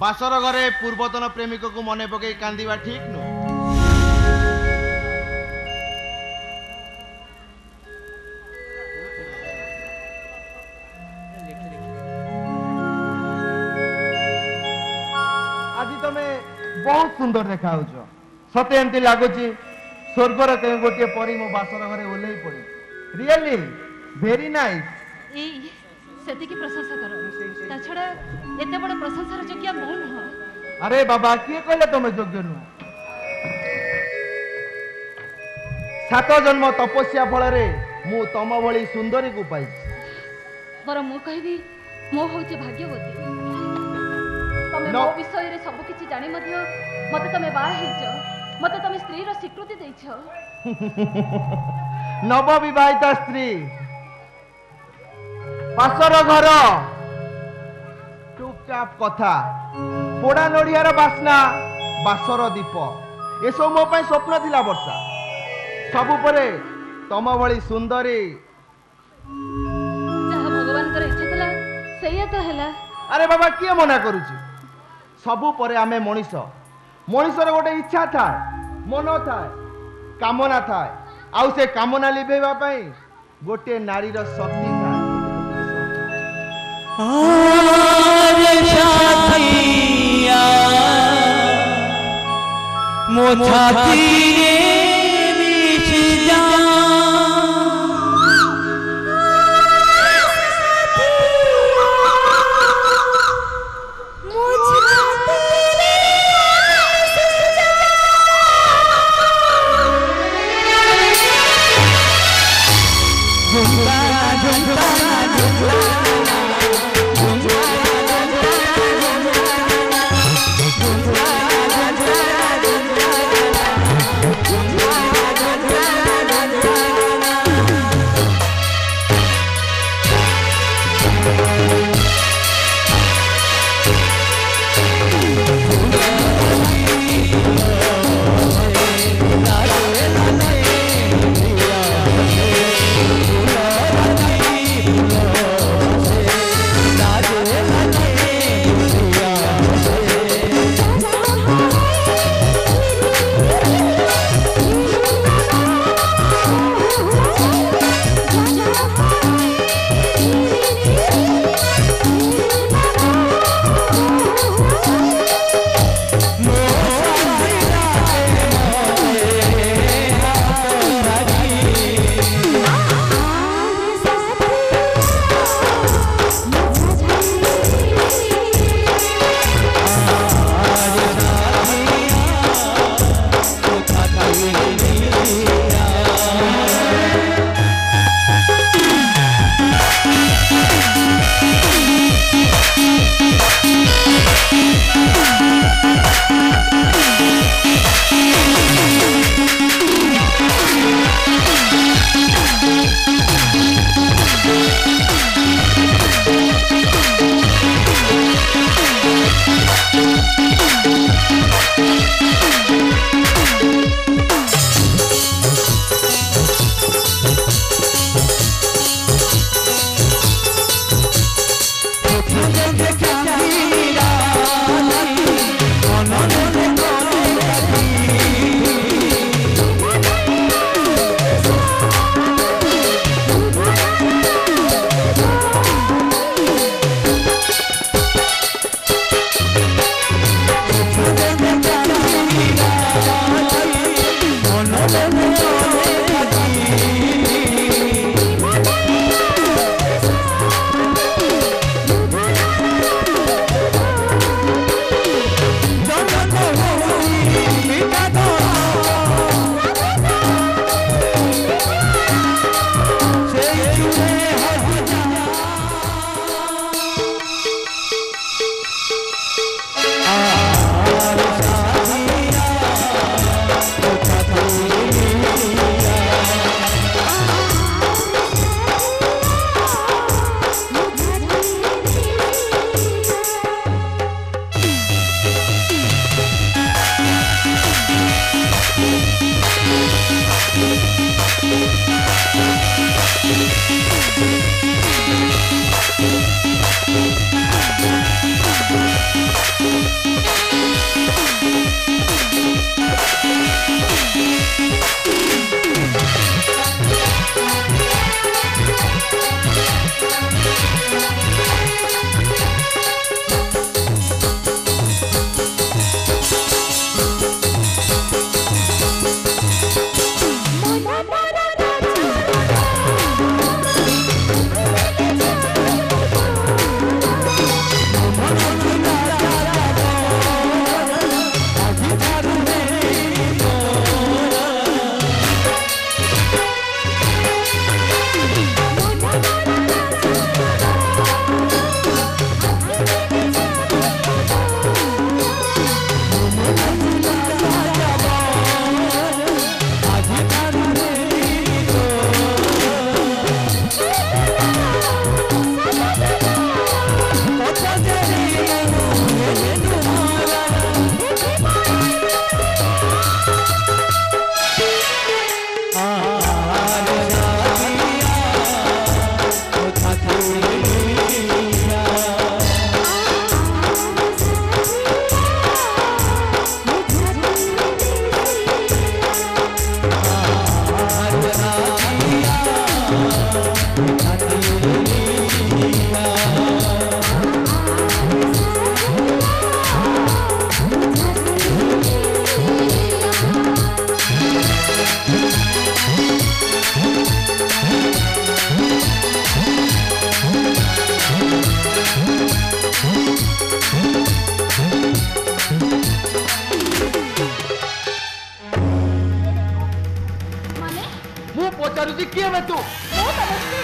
बासर घरे पूर्वतन प्रेमिक को मन पकई कांदिबा ठीक नु। आज तमे बहुत सुंदर देखा सते एमती लगुच स्वर्गर कहीं गोटे परी मो बासर घरे ओल्लई पड़ी रियली वेरी नाइस। सेति की प्रशंसा करो ता छड़ा एते बड़ प्रशंसार योग्य मो न। अरे बाबा किए कहले तुम योग्य नु 7 जन्म तपस्या फल रे मु तम भली सुंदरी को पाई बर मु कहबी मो होची भाग्यवती तमे मो विषय रे सब किछि जानि मध्य मते तमे बा हेछ मते तमे स्त्री रो स्वीकृति दैछ। नव विवाहिता स्त्री पासर घर चुपचाप कथा पोड़ा नड़ियार बास्ना बासर दीप एसब मो पाई स्वप्न थिला वर्षा सबु परे तम भली सुंदरी जहा भगवान कर इच्छा थला सेया तो हैला। अरे बाबा किए मना करूची सबु परे आमे मनीष मनीषर गोटे इच्छा थाए मन थाए कामना थाए आउ से कामना लिभेबा पई गोटे नारीर शक्ति थाए। ବେ ତୁ? ମୁଁ ତମ ସ୍ତ୍ରୀ।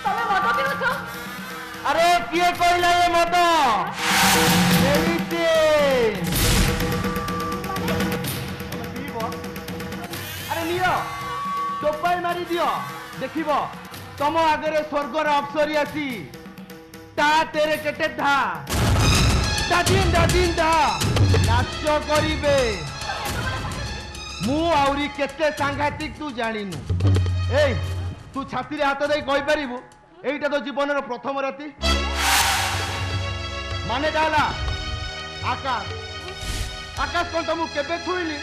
ତମେ ମଦ ପିଉଛ? ଆରେ କିଏ କହିଲା ଏ ମଦ? ଆରେ ନିଅ ଟୋପାଇ ମାରି ଦିଅ ଦେଖିବ ତମ ଆଗରେ ସ୍ୱର୍ଗର ଅପ୍ସରୀ ଆସି ତା ତେରେ କେତେ ଧା ଦାଦିନ ଧା ନାଚ କରିବେ। ମୁଁ ଆହୁରି କେତେ ସାଂଘାତିକ ତୁ ଜାଣିନୁ। ଏଇ ତୁ ଛାତିରେ ହାତ ଦେଇ କହିପାରିବୁ এইটা তো জীবনের প্রথম রাতি মানে ডালা আকাশ আকাশ কোন তো মু কেবে ছুইলি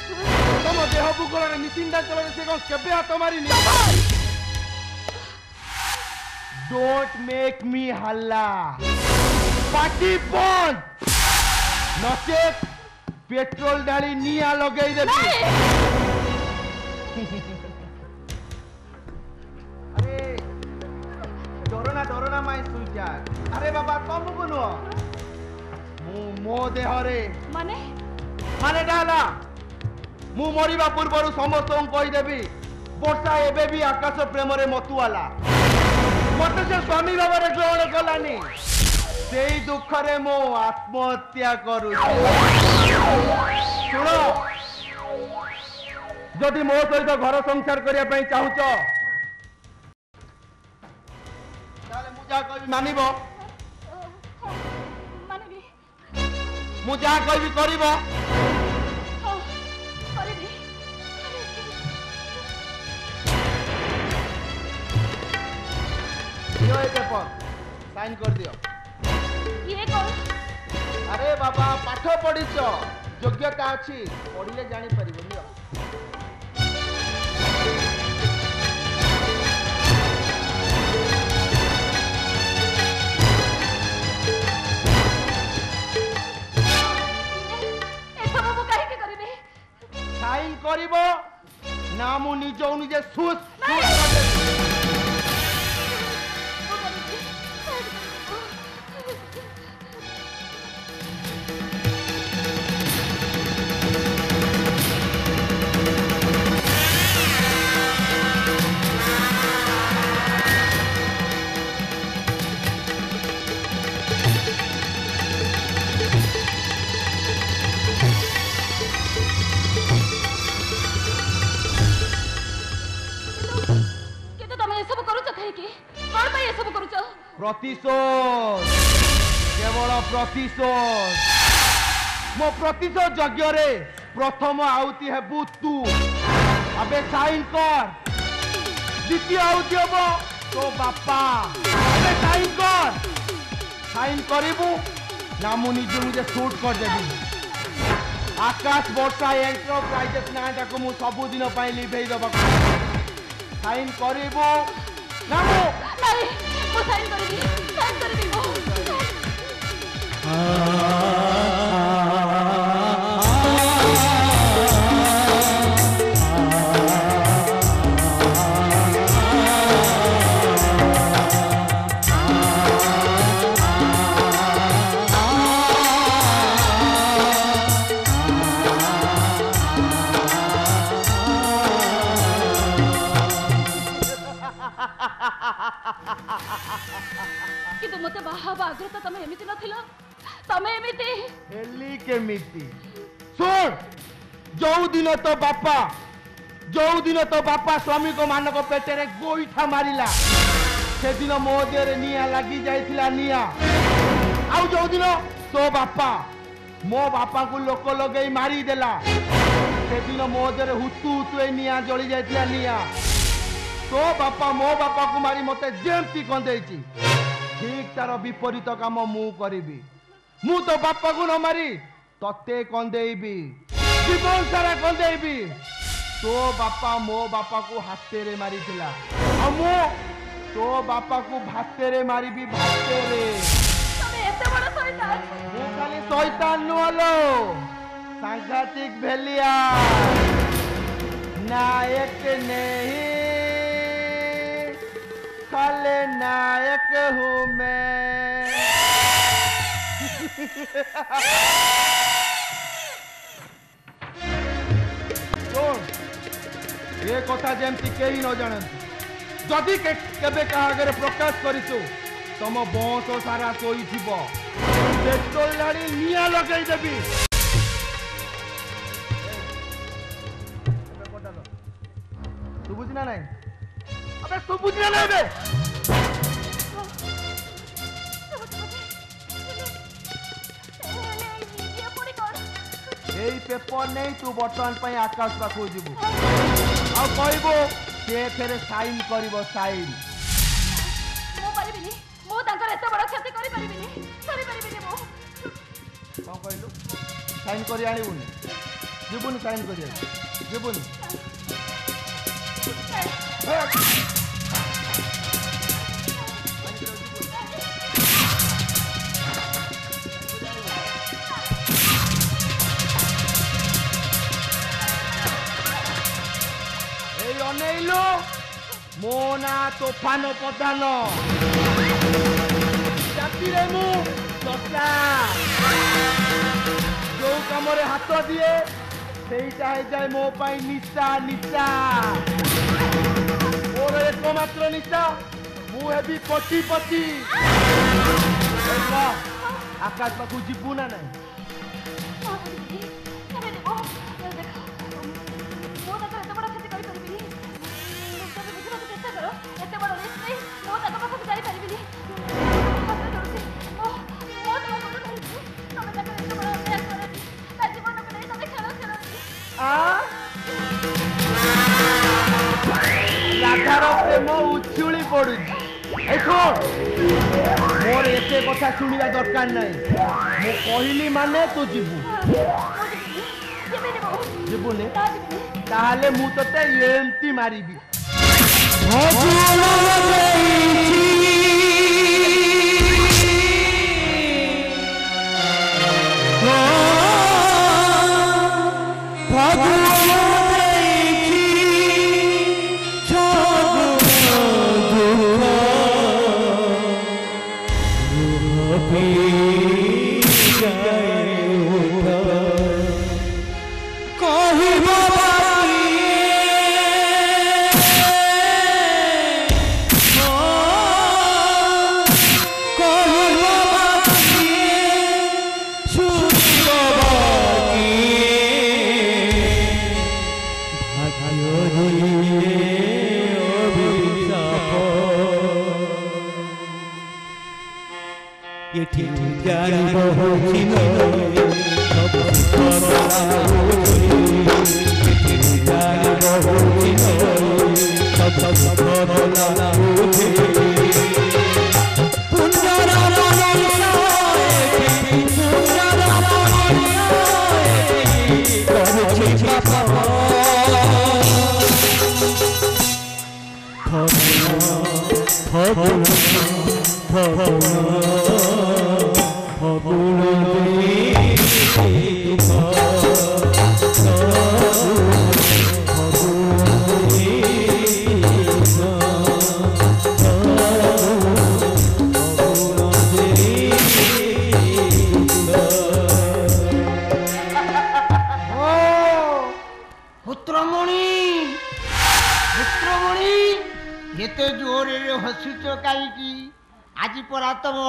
তম দেহ বুগলরে নিচিন্তা চলরে সে কোন কেবে হাত মারিনি। ডোন্ট মেক মি হাল্লা পার্টি বন্ধ নচে পেট্রোল ঢালি নিয়া লগাই দেবি। ডরনা মাই সুইটার। আরে বাবা তমুকু নুহ মু মো দেহরে মানে মানে ডালা মু মরিবা পূର୍ବরু সমস্ত কইদেবি বর্ষা এবে বি আকাশ প্রেমরে মতুয়ালা মতে সে স্বামী ভাবে গ্রহণ কলানি সেই দুঃখরে মো আত্মহত্যা করু। শুণ যদি মো সহিত ঘর সংসার করিয়া পাই চাহুছ তাহলে মু যা কইবি মানিব মানিবি মু যা কইবি করিব। କରିବି। দিও এই পেপর সাইন করে দিও। ଇଏ କଣ? আরে বাবা পাঠ পড়িছ যোগ্যতা আছে পড়িলে জানি পারিব নিও। ଏସବୁ ମୁଁ କାହିଁକି କରିବି? সাইন করিব না মু নিজ নিজে সুস ମୁଁ କରିବି। କିନ୍ତୁ ତମେ ଏସବୁ କରୁଛ କାହିଁକି? କଣ ପାଇଁ ଏସବୁ କରୁଛ? প্রতিশোধ কেবল প্রতিশোধ মো প্রতিশোধ যজ্ঞরে প্রথম আহুতি হেবু তু। আবে সাইন কর দ্বিতীয় আহুতি হব তো বাপা। আবে সাইন কর সাইন করিবু না মু নিজে নিজে শুট করদেবি। আকাশ বর্ষা এন্টারপ্রাইজেস নাটাকে মু ସବୁଦିନ ପାଇଁ ଲିଭେଇ ଦେବାକୁ সাইন করিবু না মু ନାଇଁ ମୁଁ ସାଇନ୍ କରିବି। ସାଇନ୍ କରିବି ମୁଁ। କିନ୍ତୁ ମୋତେ ବାହା ହେବା ଆଗରୁ ତ ତମେ ଏମିତି ନଥିଲ। ତମେ ଏମିତି ହେଲି କେମିତି? ଶୁଣ ଯୋଉଦିନ ତ ବାପା ସ୍ୱାମୀଙ୍କ ମାନଙ୍କ ପେଟରେ ଗୋଇଠା ମାରିଲା ସେଦିନ ମୋ ଦେହରେ ନିଆଁ ଲାଗି ଯାଇଥିଲା ନିଆଁ। ଆଉ ଯୋଉଦିନ ତୋ ବାପା ମୋ ବାପାଙ୍କୁ ଲୋକ ଲଗେଇ ମାରିଦେଲା ସେଦିନ ମୋ ଦେହରେ ହୁତୁ ହୁତୁ ଏଇ ନିଆଁ ଜଳି ଯାଇଥିଲା ନିଆଁ। ତୋ ବାପା ମୋ ବାପାକୁ ମାରି ମତେ ଯେମିତି କନ୍ଦେଇଛି ଠିକ ତାର ବିପରୀତ କାମ ମୁଁ କରିବି। ମୁଁ ତ ବାପାକୁ ନ ମାରି ତତେ କନ୍ଦେଇବି ଜୀବନ ସାରା କନ୍ଦେଇବି। ତୋ ବାପା ମୋ ବାପାକୁ ହାତରେ ମାରିଥିଲା ଆଉ ମୁଁ ତୋ ବାପାକୁ ଭାତରେ ମାରିବି ଭାତରେ। ତମେ ଏତେ ବଡ଼ ଶୈତାନ। ମୁଁ ଖାଲି ଶୈତାନ ନୁହଲୋ ସାଂଘାତିକ ଭେଲିଆ ନାୟକ ନେହି वाले नायक हूँ मैं। ये कथा जमती कहीं न जानती जदि केबे कहा आगे प्रकाश करिसु तुम बंश सारा सोई पेट्रोल गाड़ी निया लगे देवी। तू बुझना नहीं अबे तू बुझना नहीं बे यही पेपर नहीं तू बर्तमान पे आकाश पाखु जीवु आ कहबो से फेरे साइन करिवो साइन मो परिबिनी मो तांकर एते बड़ क्षति करि परिबिनी मो कौन कहलु साइन करि आनिबुनी जीवुनी साइन करि जीवुनी अनेलो मोना तोफान प्रधान जातिरे मु चचा जो कामरे हाथ दिए सेटा है जाए मो पाई निशा निशा मोर एकमात्र निशा मु हेबी कोटीपति आकाश पाखु जीवु ना नहीं राधार प्रेम उछुली पड़ू मोर एते कथा शुणा दरकार नहीं मु कहली माने तू जीवु जीवुनी ताहले मु तते एमती मारिबी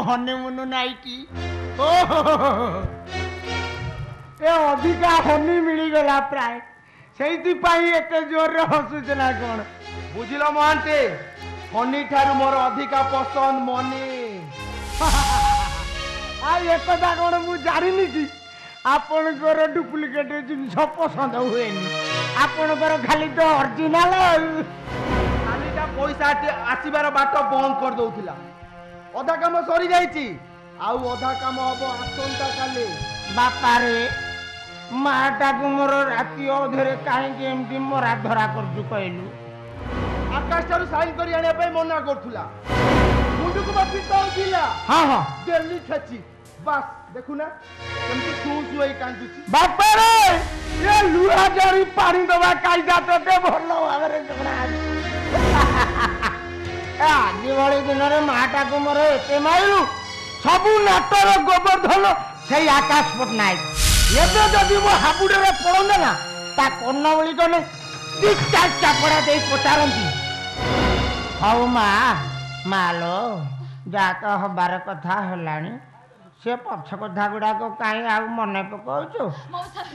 हनीमून नाइटी अधिका हनी मिलगला प्राय से जोर हसुच ना कौन बुझल महांती हनी ठारू मोर अधिका पसंद मनी एकता कौन मु जानी कि आपणकर डुप्लिकेट जिनस पसंद हुए आपणकर खाली तो ओरिजिनल खालीटा पैसा आसबार बाट बंद कर दौला अधा काम सरी जाइए आउ अधा काम हम आसंता काली बापा रे माटा को मोर राति अधे कहीं मरा धरा करजु कहलु आकाश ठारू साइन कर आने मना करूला मुंडू को पिटा हाँ हाँ दिल्ली खेची बस देखुना केमती सू कांदुची बापा रे ये लुहा जरी पानी दवा कायदा तो भल भाव जणा ଆଜି ଭଳି ଦିନରେ ମାଟା କୁ ମୋର ଏତେ ମାଇଲୁ ସବୁ ନାଟର ଗୋବର୍ଦ୍ଧନ ସେଇ ଆକାଶ ପଟ୍ଟନାୟକ ଏବେ ଯଦି ମୋ ହାବୁଡରେ ପଡନ୍ତେ ନା ତା କର୍ଣ୍ଣ ବୋଲି କଲେ ଦିଟା ଚାପଡା ଦେଇ ପଚାରନ୍ତି। ହଉ ମାଲୋ ଯା ତ ହବାର କଥା ହେଲାଣି ସେ ପଛ କଥା ଗୁଡାକ କାହିଁ ଆଉ ମନେ ପକାଉଛୁ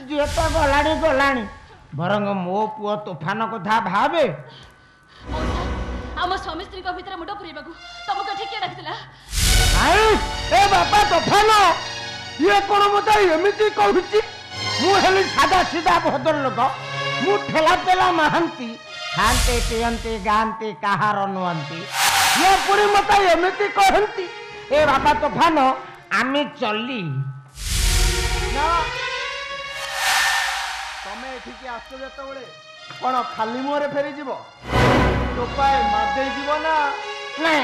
ଯିଏ ତ ଗଲାଣି ବରଂ ମୋ ପୁଅ ତୋଫାନ କଥା ଭାବେ। ଆମ ସ୍ୱାମୀ ସ୍ତ୍ରୀଙ୍କ ଭିତରେ ମୁଣ୍ଡ ପୁରେଇବାକୁ ତମକୁ ଏଠି କିଏ ଡାକିଥିଲା? ଏ ବାପା ତୋଫାନ ଇଏ କଣ ମତେ ଏମିତି କହୁଛି? ମୁଁ ହେଲି ସାଧା ସିଧା ଭଦ୍ର ଲୋକ ମୁଁ ଠେଲା ପେଲା ମହାନ୍ତି ଖାଆନ୍ତେ ପିଅନ୍ତେ ଗାଆନ୍ତେ କାହାର ନୁହନ୍ତି ଇଏ ପୁଣି ମତେ ଏମିତି କହନ୍ତି। ଏ ବାପା ତୋଫାନ ଆମେ ଚଲି ତମେ ଏଠିକି ଆସ ଯେତେବେଳେ କଣ ଖାଲି ମୁହଁରେ ଫେରିଯିବ? ଟୋପାଏ ମାଦେଇ ଯିବ ନା? ନାଇଁ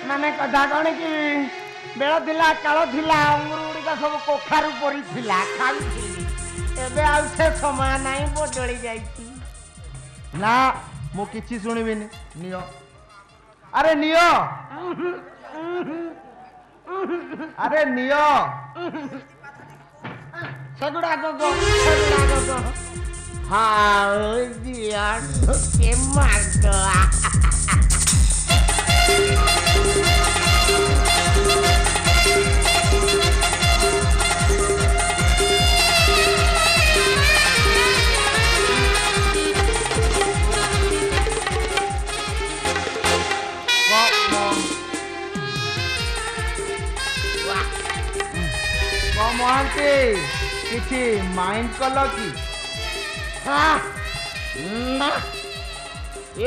ମାନେ କଥା କଣ କି ବେଳ ଥିଲା କାଳ ଥିଲା ଅଙ୍ଗୁର ଗୁଡ଼ିକ ସବୁ କଖାରୁ ପରି ଥିଲା ଖାଉଥିଲି ଏବେ ଆଉ ସେ ସମୟ ନାହିଁ ବଦଳି ଯାଇଛି। ନା ମୁଁ କିଛି ଶୁଣିବିନି ନିଅ ଆରେ ନିଅ ଆରେ ନିଅ ସେଗୁଡାକ ହାଉ ଦିଆ ଢୋକେ ମାରିଦବା। ମହାନ୍ତି କିଛି ମାଇଣ୍ଡ କଲ କି? ନା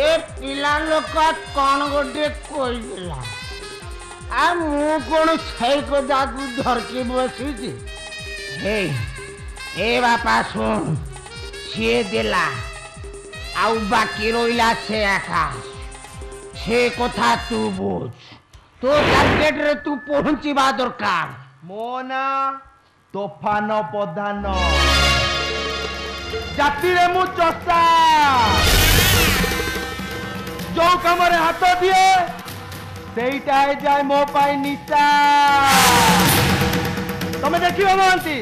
ଏ ପିଲା ଲୋକ କଣ ଗୋଟେ କହିଥିଲା ଆଉ ମୁଁ କଣ ସେଇ କଥାକୁ ଧରକି ବସିଛି। ଏ ବାପା ଶୁଣ ସିଏ ଦେଲା ଆଉ ବାକି ରହିଲା ସେ ଆକାଶ ସେ କଥା ତୁ ବୁଝ ତୋ ଟାର୍ଗେଟରେ ତୁ ପହଞ୍ଚିବା ଦରକାର। ମୋ ନା ତୋଫାନ ପ୍ରଧାନ ଜାତିରେ ମୁଁ ଚଷା ଯୋଉ କାମରେ ହାତ ଦିଏ ସେଇଟା ହେଇଯାଏ ମୋ ପାଇଁ ନିଶା। ତମେ ଦେଖିବ ମହାନ୍ତି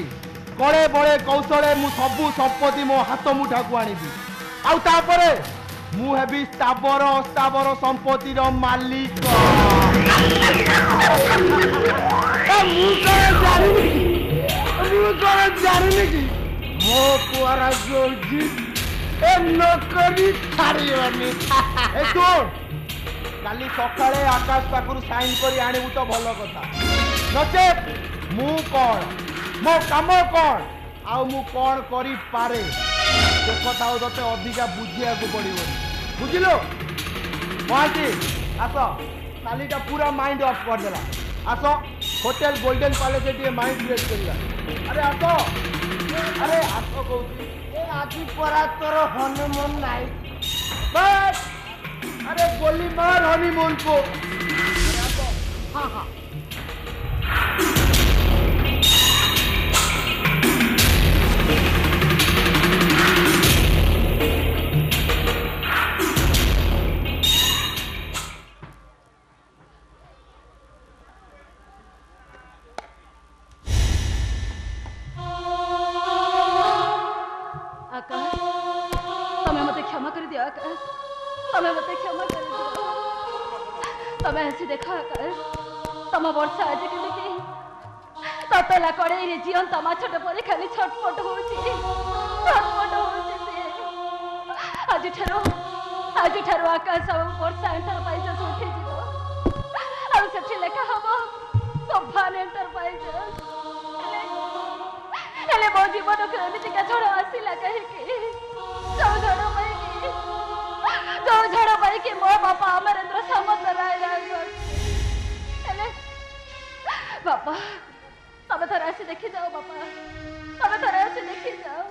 କଳେ ବଳେ କୌଶଳେ ମୁଁ ସବୁ ସମ୍ପତ୍ତି ମୋ ହାତ ମୁଠାକୁ ଆଣିବି ଆଉ ତାପରେ ମୁଁ ହେବି ସ୍ଥାବର ଅସ୍ଥାବର ସମ୍ପତ୍ତିର ମାଲିକ। ମୁଁ କଣ ଜାଣିନି କି ମୋ ପୁଅର ଯୋଉ ଏ ନକରି ଛାଡ଼ିବନି। ଏ ଶୁଣ କାଲି ସକାଳେ ଆକାଶ ପାଖରୁ ସାଇନ୍ କରି ଆଣିବୁ ତ ଭଲ କଥା ନଚେତ୍ ମୁଁ କଣ ମୋ କାମ କଣ ଆଉ ମୁଁ କଣ କରିପାରେ ସେ କଥା ଆଉ ତତେ ଅଧିକା ବୁଝିବାକୁ ପଡିବନି ବୁଝିଲୁ? ମହାନ୍ତି ଆସ କାଲିଟା ପୁରା ମାଇଣ୍ଡ ଅଫ୍ କରିଦେଲା ଆସ ହୋଟେଲ ଗୋଲ୍ଡେନ ପ୍ୟାଲେସ ଟିକେ ମାଇଣ୍ଡ ଫ୍ରେଶ କରିବା। ଆରେ ଆସ କହୁଛି ଆଜି ପରା ତୋର ହନିମୁନ ନାଇଁ बस अरे गोली मार हनीमून को। हाँ हाँ देखा तम वर्षा आज केमिति ततला कड़े जीवंत माछट पर खाली छटपट होउछि आज ठारो आकाश वर्षा एंटरप्राइजेस उठी जीव आ सेठी लेखा हबो तोफान एंटरप्राइजेस हेले मो जीवन को एमिति का झड़ आसिला कहि कि जो झड़ पाई कि मो बापा अमरेंद्र सामंत राय बापा तब थोड़ा आसी देखी जाओ बापा तब थोड़ा आसी देखी जाओ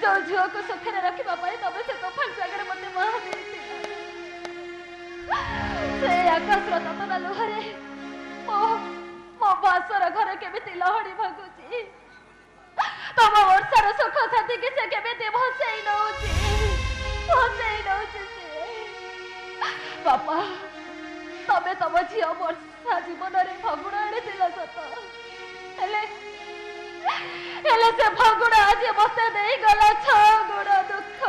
जो झील को सुखे रखी बापा तब से तोफान जगह मत माह से आकाश रतन लुहरे मो बासर घर केमिति लहड़ी भागुची तम वर्षार सुख साथी कि से केमिति भसई नउची से बापा तमे तम झी वर्षा जीवन में फगुण आनी सत हेले से फगुण आज मत नहीं गला 6 गुण दुख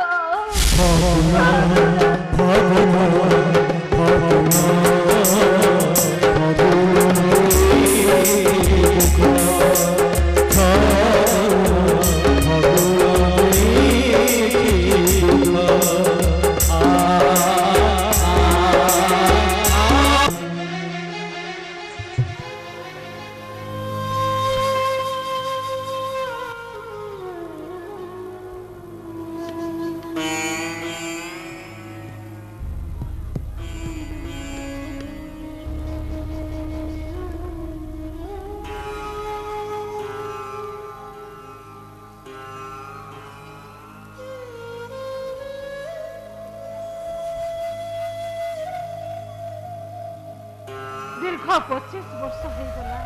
दीर्घ 25 वर्ष हो गला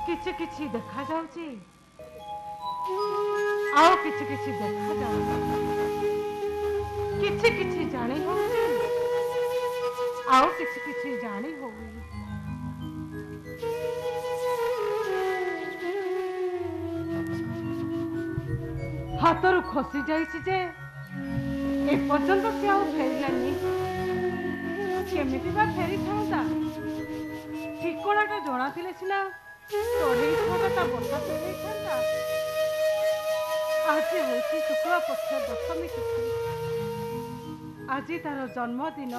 किछि किछि देखा जाउची आओ किछि किछि देखा जाउची किछि किछि जानी होउची आओ किछि किछि जानी होउची हाथरू खसी जाइछि जे ए पर्यंत से आओ फेरिलानी केमिति बा फेरी था ठिकणाटा जଣା थिले सिना चढ़ेई था वर्षा चढ़ेई था आज होती शुक्ल पक्ष दशमी तिथि आज तार जन्मदिन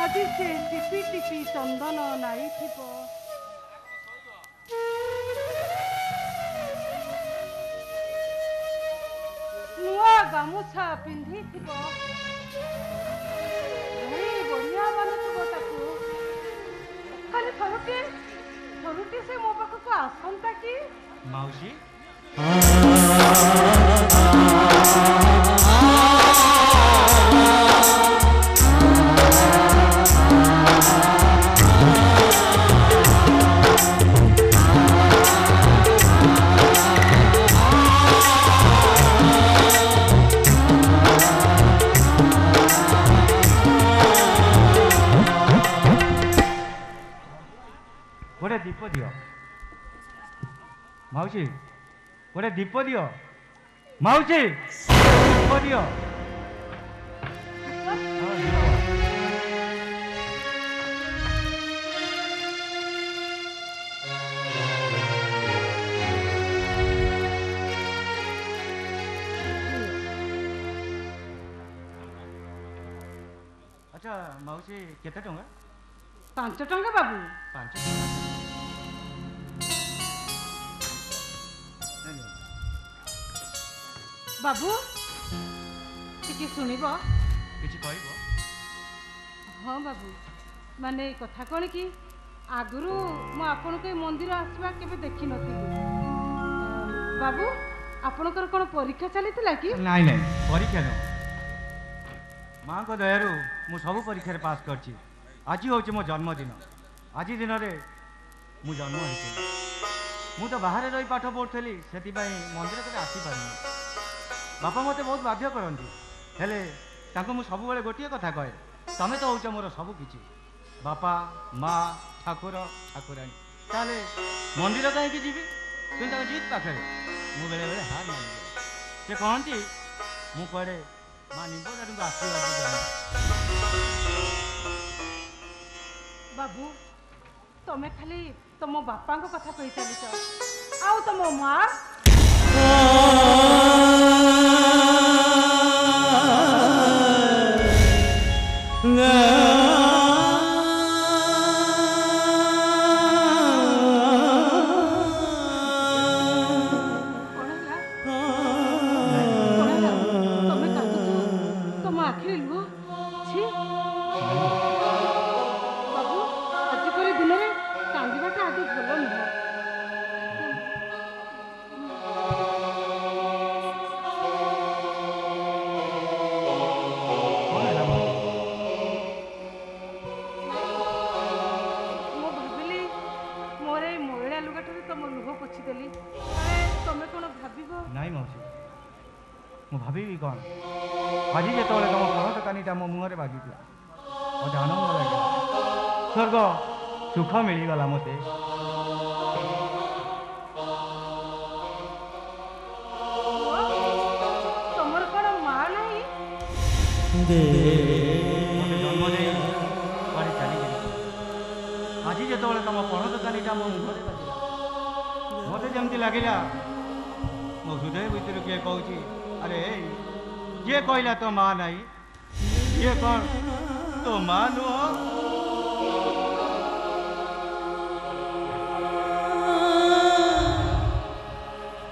आज से टिपी टिपी चंदन नाई थिबो नुआ गामुछा पिंधी थिबो बढ़िया मानुथुबो ताकू खाली थरुटी से मो पाखक आसंता कि माउसी गोटे दीप दियो माउसी गोटे दीप दियो माउसी दीप दियो अच्छा माउसी केते टंगा 5 टंका बाबू 5 टंका बाबू टिके सुनिबो किछि कहइबो हाँ बाबू माने कथा कौन कि आगुरु मु आपन को मंदिर आसवा केबे देखि नथिलु बाबू आपनकर कोन परीक्षा चलितला कि नहीं नहीं परीक्षा न मां को दयारु मु सब परीक्षा रे पास करछि आज होछि मो जन्मदिन आज दिन रे मु जन्म होइछि मु तो बाहर रही पाठ पढ़ुथली सेति पई मंदिर के आसी पारिनी बापा मते बहुत बाध्य करती हेले तांको मु सब बेले गोटिए कथा कहे तमे तो होउछ मोर सब किछि बापा माँ ठाकुर ठाकुरानी ताले मंदिर कहीं जीवी तुम तक जीत पाखे मु बेले बेले हार मान से कहती मु कड़े माँ निम्बोदारी को आशीर्वाद बाबू तमे खाली तुम बापा को कथा कही चलीच आउ तुम माँ नहीं मौसी मु भाभी कौन ଆଜି ଯେତେବେଳେ ତମ ପଣ ଦୋକାନୀଟା ମୋ ମୁହଁରେ ବାଜିଥିଲା ମୋତେ ଆନନ୍ଦ ଲାଗିଲା ସ୍ୱର୍ଗ ସୁଖ ମିଳିଗଲା ମୋତେ। ତମର କଣ ମା ନାହିଁ? ମୋତେ ଜନ୍ମ ଦେଇ କୁଆଡ଼େ ଚାଲିଗଲି। ଆଜି ଯେତେବେଳେ ତମ ପଣ ଦୋକାନୀଟା ମୋ ମୁହଁରେ ବାଜିଲା ମୋତେ ଯେମିତି ଲାଗିଲା ମୋ ହୃଦୟ ଭିତରୁ କିଏ କହୁଛି ଆରେ କିଏ କହିଲା ତୋ ମା ନାହିଁ? କିଏ କ'ଣ ତୋ ମା ନୁହଁ?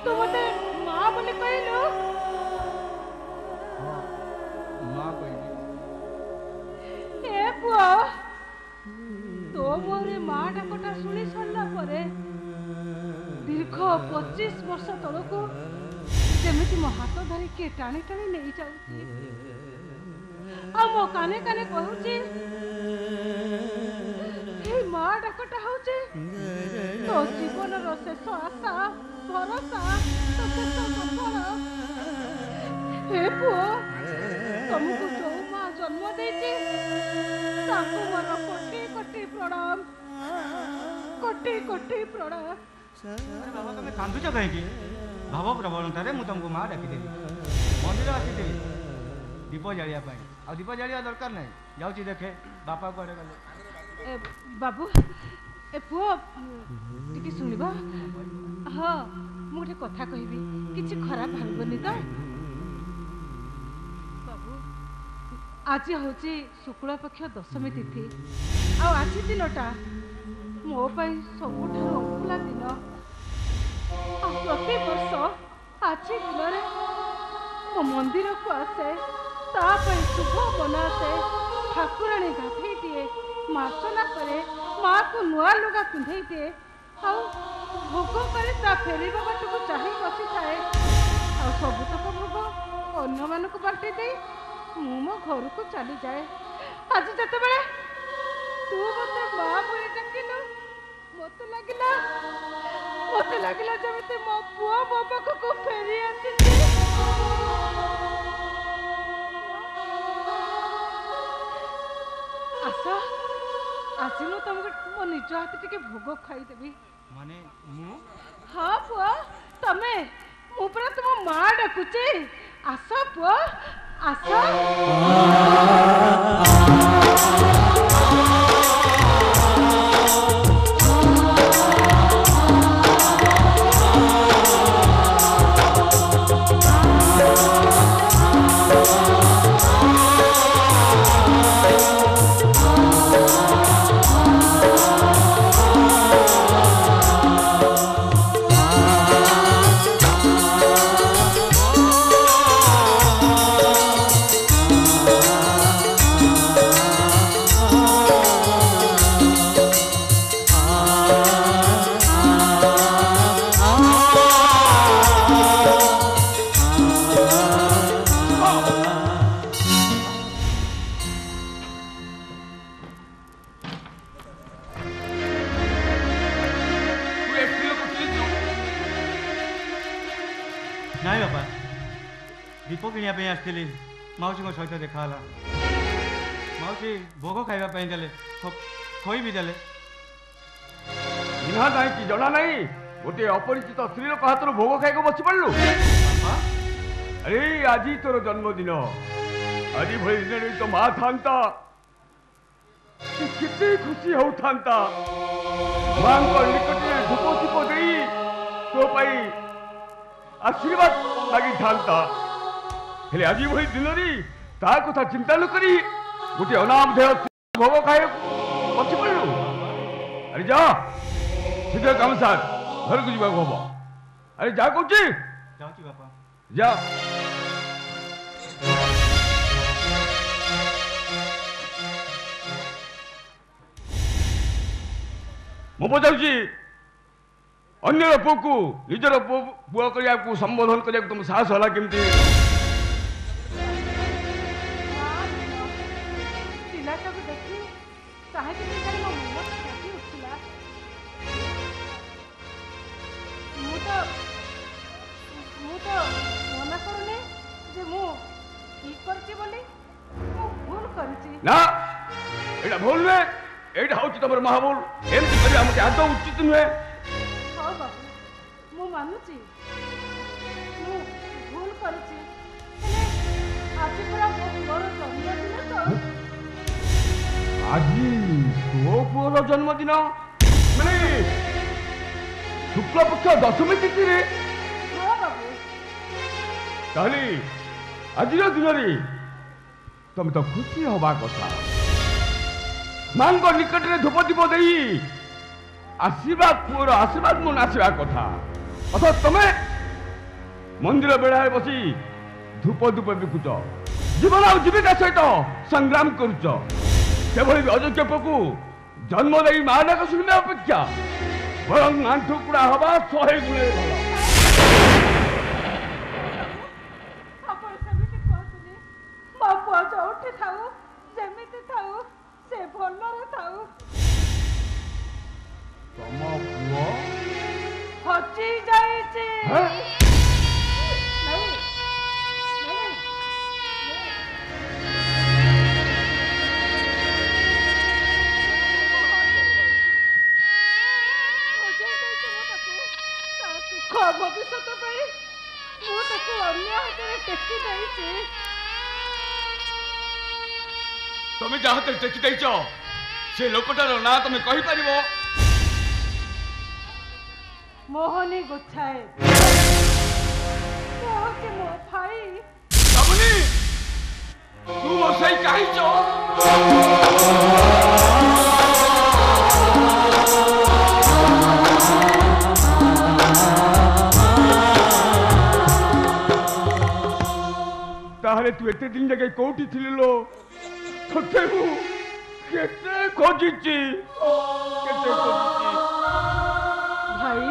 ତୁ ମତେ ମା ବୋଲି କହିଲୁ? ମା କହିଲି। ଏ ପୁଅ ତୋ ମୁହଁରେ ମା ଡାକଟା ଶୁଣି ସାରିଲା ପରେ ଦୀର୍ଘ 25 ବର୍ଷ ତଳକୁ ଯେମିତି ମୋ ହାତ ଧରି କିଏ ଟାଣି ଟାଣି ନେଇଯାଉଛି ଆଉ ମୋ କାନେ କାନେ କହୁଛି ଏଇ ମା ଡାକଟା ହଉଛି ତୋ ଜୀବନର ଶେଷ ଆଶା ଭରସା ତୋ ଶେଷ ସଫଳ। ହେ ପୁଅ ତମକୁ ଯୋଉ ମା ଜନ୍ମ ଦେଇଛି ତାକୁ ମୋର କୋଟି କୋଟି ପ୍ରଣାମ କୋଟି କୋଟି ପ୍ରଣାମ। ଆରେ ବାବା ତମେ କାନ୍ଦୁଛ କାହିଁକି? ଭାବ ପ୍ରବଣତାରେ ମୁଁ ତମକୁ ମା ଡାକିଦେଲି। ମନ୍ଦିର ଆସିଥିଲି ଦୀପ ଜାଳିବା ପାଇଁ। ଆଉ ଦୀପ ଜାଳିବା ଦରକାର ନାହିଁ। ଯାଉଛି ଦେଖେ ବାପା କୁଆଡ଼େ ଗଲେ। ଏ ବାବୁ ଏ ପୁଅ ଟିକେ ଶୁଣିବ? ହଁ ମୁଁ ଗୋଟେ କଥା କହିବି କିଛି ଖରାପ ଭାବିବନି ତ? ବାବୁ ଆଜି ହଉଛି ଶୁକ୍ଳପକ୍ଷ ଦଶମୀ ତିଥି ଆଉ ଆଜି ଦିନଟା ମୋ ପାଇଁ ସବୁଠାରୁ ଅଭୁଲା ଦିନ। ଆଉ ପ୍ରତିବର୍ଷ ଆଜି ଦିନରେ ମୋ ମନ୍ଦିରକୁ ଆସେ ତା ପାଇଁ ଶୁଭ ବନାସେ ଠାକୁରାଣୀ ଗାଧେଇ ଦିଏ ମାର୍ଚ୍ଚନା କରେ ମାଆକୁ ନୂଆ ଲୁଗା ପିନ୍ଧେଇ ଦିଏ ଆଉ ଭୋଗ କରି ତା ଫେରିବା ବାଟକୁ ଚାହିଁ ବସିଥାଏ ଆଉ ସବୁତକ ଭୋଗ ଅନ୍ୟମାନଙ୍କୁ ବାଣ୍ଟି ଦେଇ ମୁଁ ମୋ ଘରକୁ ଚାଲିଯାଏ। ଆଜି ଯେତେବେଳେ ତୁ ମତେ ମା ବୋଲି ଡାକିଲୁ ମତେ ଲାଗିଲା ଯେମିତି ମୋ ପୁଅ ମୋ ପାଖକୁ ଫେରି ଆସିଛି। ଆସ ଆଜି ମୁଁ ତମକୁ ମୋ ନିଜ ହାତେ ଟିକେ ଭୋଗ ଖାଇଦେବି। ମାନେ ମୁଁ? ହଁ ପୁଅ ତମେ ମୁଁ ପୁରା ତୁମ ମା ଡାକୁଛି। ଆସ ପୁଅ ଆସ। ନାଇଁ ବାପା ଦୀପ କିଣିବା ପାଇଁ ଆସିଥିଲି ମାଉସୀଙ୍କ ସହିତ ଦେଖା ହେଲା। ମାଉସୀ ଭୋଗ ଖାଇବା ପାଇଁ ଦେଲେ ଖୋଇ ବି ଦେଲେ। ଚିହ୍ନା ନାହିଁ କି ଜଣା ନାହିଁ ଗୋଟିଏ ଅପରିଚିତ ସ୍ତ୍ରୀ ଲୋକ ହାତରୁ ଭୋଗ ଖାଇବାକୁ ବସି ପଡ଼ିଲୁ। ଆରେ ଆଜି ତୋର ଜନ୍ମଦିନ ଆଜି ଭଳି ଦିନରେ ତୋ ମା ଥାନ୍ତା ସେ କେତେ ଖୁସି ହଉଥାନ୍ତା। ମାଙ୍କ ନିକଟରେ ଧୂପ ଦୀପ ଦେଇ ତୋ ପାଇଁ ଆଶୀର୍ବାଦ ମାଗିଥାନ୍ତା। ହେଲେ ଆଜି ଭଳି ଦିନରେ ତା କଥା ଚିନ୍ତା ନ କରି ଗୋଟିଏ ଅନାମଧେୟ ଭୋଗ ଖାଇବାକୁ ବସି ପଡ଼ିଲୁ। ଆରେ ଯା ଶୀଘ୍ର କାମ ସାର ଘରକୁ ଯିବାକୁ ହବ। ଆରେ ଯା କହୁଛି ଯାଉଛି ବାପା ଯା। ମୁଁ ପଚାରୁଛି ଅନ୍ୟର ପୁଅକୁ ନିଜର ପୁଅ କରିବାକୁ ସମ୍ବୋଧନ କରିବାକୁ ତୁମ ସାହସ ହେଲା କେମିତି? ପିଲାଟାକୁ ଦେଖି କାହିଁକି କେଜାଣି ମୋ ମନ ଫାଟି ଉଠିଲା। ମୁଁ ତ ମନେ କରୁନି ଯେ ମୁଁ ঠিক করছি বলি ମୁଁ ଭୁଲ କରିଛି। না এটা ভুল নয়, এটা হচ্ছে তোমার মহাভুল। এমনি করে আমাকে আদৌ উচিত নয়। ହଉ ବାବୁ ମୁଁ ମାନୁଛି ମୁଁ ଭୁଲ କରିଛି, ହେଲେ ଆଜି ପୁରା ମୋ ପୁଅର ଜନ୍ମଦିନ ତ। আজি তো পুরো জন্মদিন মানে শুক্লপক্ষ দশমী তিথিরে। ହଁ ବାବୁ তাহলে আজির দিନରେ তুমি তো খুশি হবা কথা। মাঙ্গ নিকটরে ধূপ দীপ দেই আশীর্বাদ পুরো আশীর্বাদ মন আসিবা কথা। অর্থাৎ তুমি মন্দির বেড়ায় বসি ধূপ ধূপ বিকুছ, জীবন আর জীবিকা সহিত সংগ্রাম করুছ। সেভাবে অযোগ্য পকু জন্ম দেই মা ডাক শুনে অপেক্ষা বরং আଣ୍ଠୁକୁଡ଼ା হবা 100 গুণে ভালো। ଆପଣ ସେମିତି କୁହନ୍ତୁନି। ମୋ ପୁଅ ଯୋଉଠି ଥାଉ ଯେମିତି ଥାଉ ସେ ଭଲରେ ଥାଉ। ତମ ପୁଅ ହଜି ଯାଇଛି। হ্যাঁ? ନାଇଁ, ନାଇଁ, ହଜି ଯାଇଛି ମୁଁ ତାକୁ। ତା ସୁଖ ଭବିଷ୍ୟତ ପାଇଁ ମୁଁ ତାକୁ ଅନ୍ୟ ହାତରେ ଟେକି ଦେଇଛି। তুমি যা হাতে টেকি দেইছ সে লোকটার না তুমি কহিপারিব? মোহনী গোছাଏ। ସେ ହଉଛି ମୋ ଭାଇ। শ্রাবণী তু সেই কাহিছ? তাহলে তুই এতে দিন জায়গায় কোউটি ছিল? তোকে মু কেতে খোঁজিছি, কেতে খোঁজিছি। ଭାଇ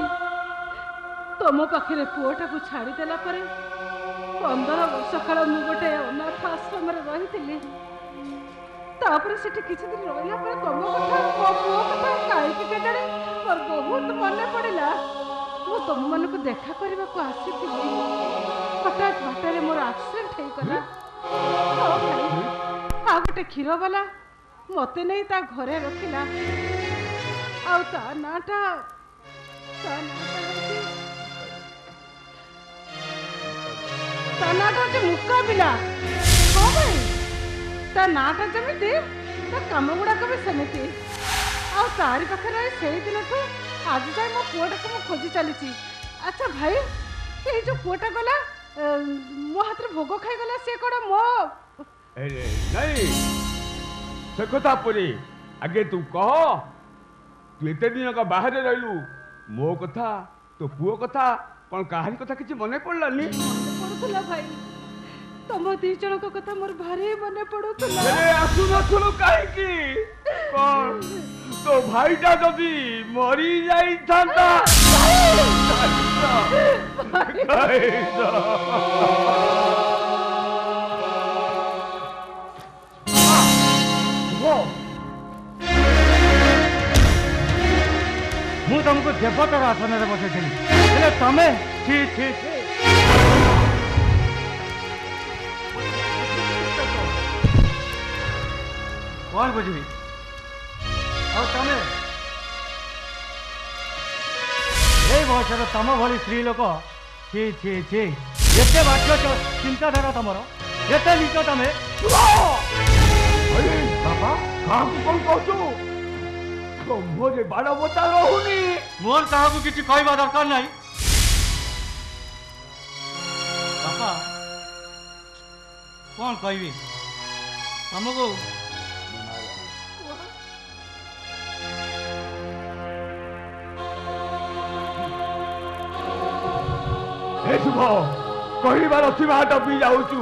ତମ ପାଖରେ ପୁଅଟାକୁ ଛାଡ଼ିଦେଲା ପରେ 15 ବର୍ଷ କାଳ ମୁଁ ଗୋଟେ ଅନାଥ ଆଶ୍ରମରେ ରହିଥିଲି। ତାପରେ ସେଠି କିଛି ଦିନ ରହିଲା ପରେ ତମ କଥା ମୋ ପୁଅ କଥା କାହିଁକି କେଜାଣି ମୋର ବହୁତ ମନେ ପଡ଼ିଲା। ମୁଁ ତମମାନଙ୍କୁ ଦେଖା କରିବାକୁ ଆସିଥିଲି, ହଠାତ୍ ବାଟରେ ମୋର ଆକ୍ସିଡେଣ୍ଟ ହେଇଗଲା। ହଉ ଭାଇ, ଆଉ ଗୋଟେ କ୍ଷୀରବାଲା ମତେ ନେଇ ତା ଘରେ ରଖିଲା। ଆଉ ତା ନାଁଟା ହଉଛି ମୁକାବିଲା। ହଁ ଭାଇ, ତା ନାଁଟା ଯେମିତି ତା କାମ ଗୁଡାକ ବି ସେମିତି। ଆଉ ତାରି ପାଖରେ ରହି ସେଇ ଦିନଠୁ ଆଜି ଯାଏ ମୋ ପୁଅଟାକୁ ମୁଁ ଖୋଜି ଚାଲିଛି। ଆଚ୍ଛା ଭାଇ, ଏଇ ଯୋଉ ପୁଅଟା ଗଲା ମୋ ହାତରେ ଭୋଗ ଖାଇଗଲା, ସେ କଣ ମୋ ନାଇଁ ସେ କଥା ପରେ ଆଗେ ତୁ କହ, ତୁ ଏତେ ଦିନ ବାହାରେ ରହିଲୁ, ମୋ କଥା ତୋ ପୁଅ କଥା କଣ କାହାରି କଥା କିଛି ମନେ ପଡିଲାନି? ପଡୁଥିଲା ଭାଇ, ତମ ଦି ଜଣଙ୍କ କଥା ମୋର ଭାରି ମନେ ପଡୁଥିଲା। ଆସୁନଥିଲୁ କାହିଁକି? କଣ ତୋ ଭାଇଟା ଯଦି ମରି ଯାଇଥାନ୍ତା? ମୁଁ ତମକୁ ଦେବତାର ଆସନରେ ବସେଇଥିଲି, ହେଲେ ତମେ ଛି ଛି ଛି। କଣ ବୁଝିବି? ଆଉ ତମେ ଏଇ ବୟସରେ ତମ ଭଳି ସ୍ତ୍ରୀ ଲୋକ, ଛି ଛି ଛି, ଏତେ ବାକ୍ୟ ଚିନ୍ତାଧାରା ତମର, ଏତେ ନିଚ ତମେ। ବାପା କାହାକୁ କଣ କହୁଛୁ? ମୋରେ ବାଳ ବତା ରହୁନି। ମୋର କାହାକୁ କିଛି କହିବା ଦରକାର ନାହିଁ। ବାପା କଣ କହିବି ତମକୁ? ଏ ଶୁଭ, କହିବାର ସୀମା ଟପି ଯାଉଛୁ।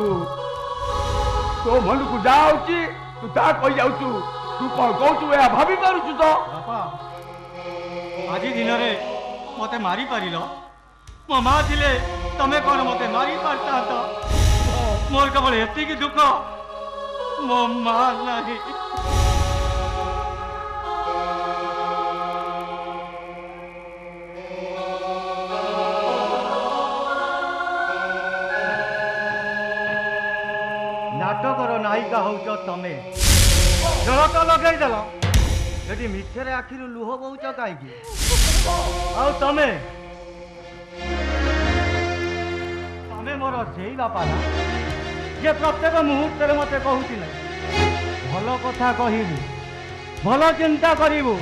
ତୋ ମନକୁ ଯାଉଛି ତୁ ତା କହି ଯାଉଛୁ। ତୁ କଣ କହୁଛୁ ଏହା ଭାବି ପାରୁଛୁ ତ? ବାପା, ଆଜି ଦିନରେ ମତେ ମାରି ପାରିଲ। ମୋ ମା ଥିଲେ ତମେ କଣ ମତେ ମାରି ପାରିଥାନ୍ତ? ମୋର କେବଳ ଏତିକି ଦୁଃଖ, ମୋ ମା ନାହିଁ। हूच तमे जल तो लगेदेल ये मिछरे आखिर लुह बहुच कहीं तमे तमे मोर से बापा ना जे प्रत्येक मुहूर्त मत कहूले भल कथा कहबू भल चिंता करू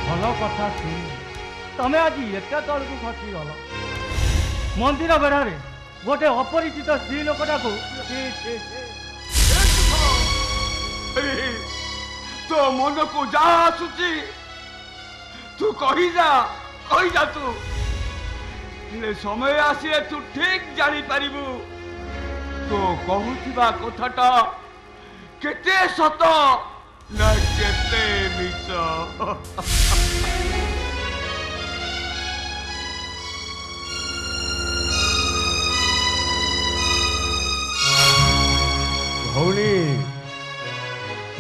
भल कथा शुण तमे आज एत तल को खसी गल मंदिर बेढ़े गोटे अपरिचित स्त्री लोकटा को तो मन को जा आसुची तू कही जा तू समय आसिए तू ठीक जानी पारिबू तो कहूथिबा कथाटा केते सत ना केते मिछ भौणी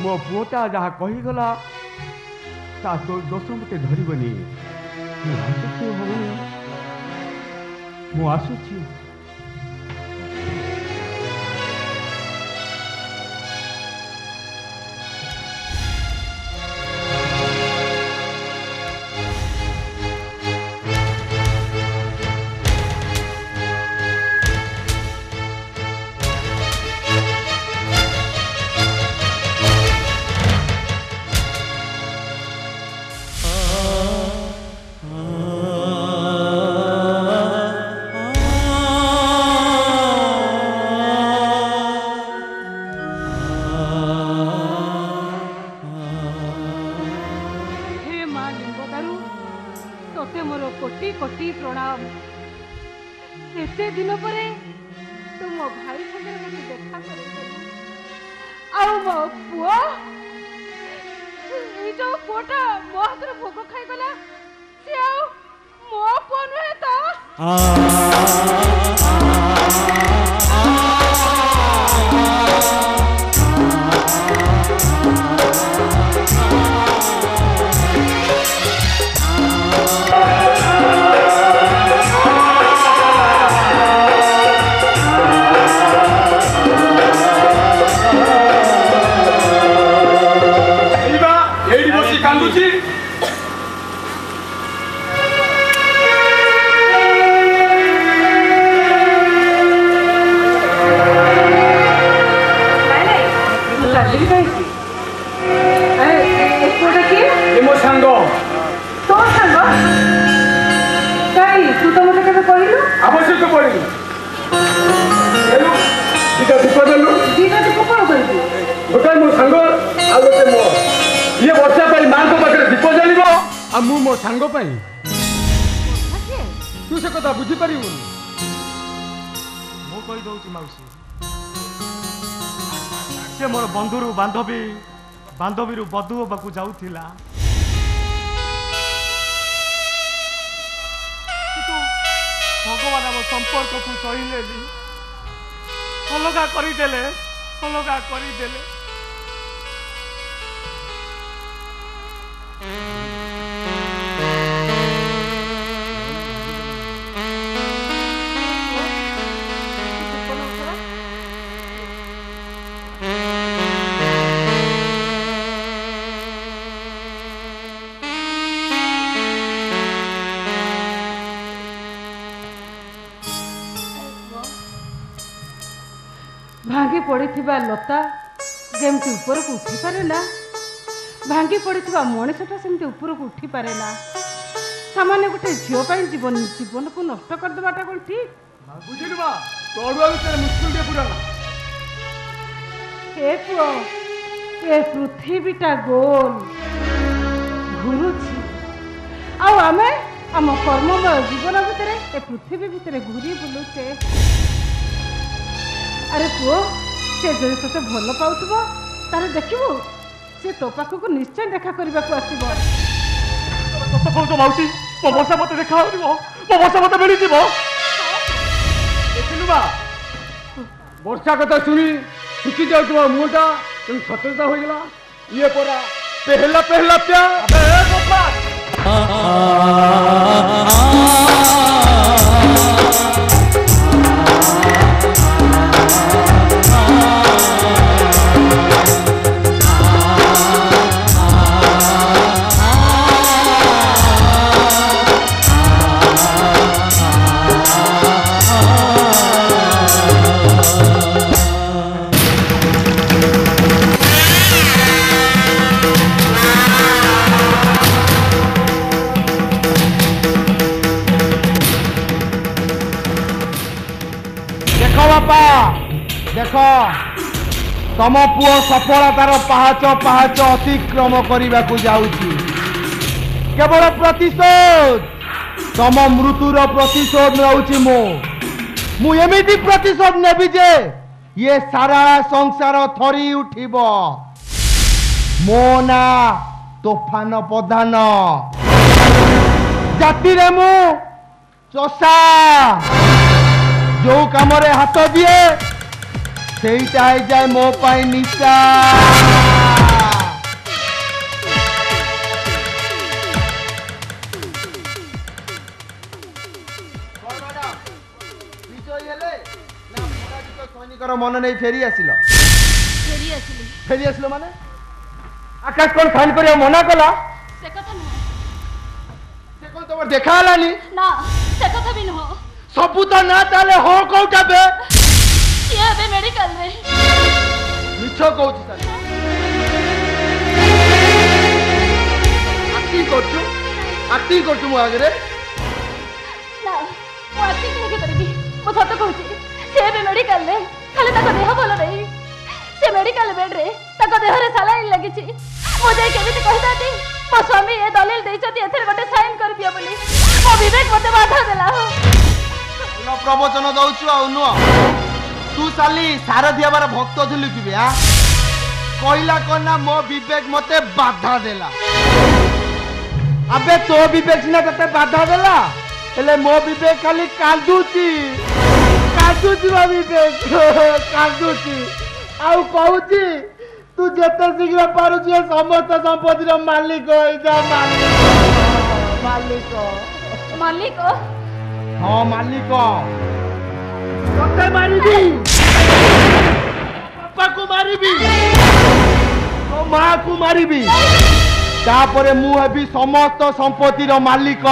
मो पुओटा जहाँ कहीगला ता तो दोष मते धरबनी मु आसुची तू से कथा बुझी पार से मोर बंधुरु बांधवी बांधवी बधु होगा जाऊला भगवान आम संपर्क को सहिले अलगा करदेले अलगा करदेले भांगी पड़ी लता जमती ऊपर को उठी पारे ना भांगी पड़ी मनीषटा सेमती ऊपर को उठी पारे ना सामान्य गोटे झील जीवन जीवन को नष्ट करदेवाटा कौन ठीक बुझिलु बा तोड़ुआ विषय मुश्किल दे पूरा ए पुओ ए पृथ्वीटा गोल घुरुछि आउ आमे आम कर्ममय जीवन भितर ए पृथ्वी भितर घूरी बुलुचे अरे पुओ से जो ते भल पाउथबो तारे देखिबो से तो पाखक निश्चय देखा करबा को आसीबो तो कहू तो माउसी मो बसा मते देखा होइबो मो बसा मते मिली जीवो देखिलु बा वर्षा कथा सुनी सुखी जाउतबा मुटा तुम सतर्कता हो गला ये परा पहला पहला प्यार अबे गोपाल बापा देख तम पुओ सफलतार पाहाच पाहाच अतिक्रम करने को जाऊँगी केवल प्रतिशोध तम मृत्युर प्रतिशोध नौची मु एमिति प्रतिशोध नेबी जे ये सारा संसार थरी उठिब मो ना तोफान प्रधान जाति रे मु चषा जो काम हाथ दिए सेटा हो जाए मो पाई निशा मन नहीं फेरी आसिल माने आकाश कौन फाइन कर मना कला से कथा नुह से कौन तुम देखा हलानी ना से कथा भी नुह सबू तो ना ताले हो कोटा बे ये बे मेडिकल रे मिछो कहउछ ताले एक्टिंग करछु मो आगे रे ना वो एक्टिंग नहीं करबी मो सत कहउची से बे मेडिकल रे खाली तक देह भल नहीं से मेडिकल बेड रे तक देह रे सालाइन लगी छी मो जाय केमिति कहि दाती मो स्वामी ए दलील देइछती एथरे गोटे साइन कर दियो बोली मो विवेक मते बाधा देला हो न प्रवचन दउछु आ नु तू साली सारथी हमारा भक्त थिलु कि बे आ कहला कोना मो विवेक मते बाधा देला अबे तो विवेक सिना तते बाधा देला हेले मो विवेक खाली कांदुची विवेक कांदुची आउ कहूची तू जेते शीघ्र पारुची समस्त संपत्तिर मालिक होई जा मालिक हाँ मालिक तते मारिबी पापा को मारिबी तो मां को मारिबी तापरे मु हेबी समस्त संपत्तिर मालिक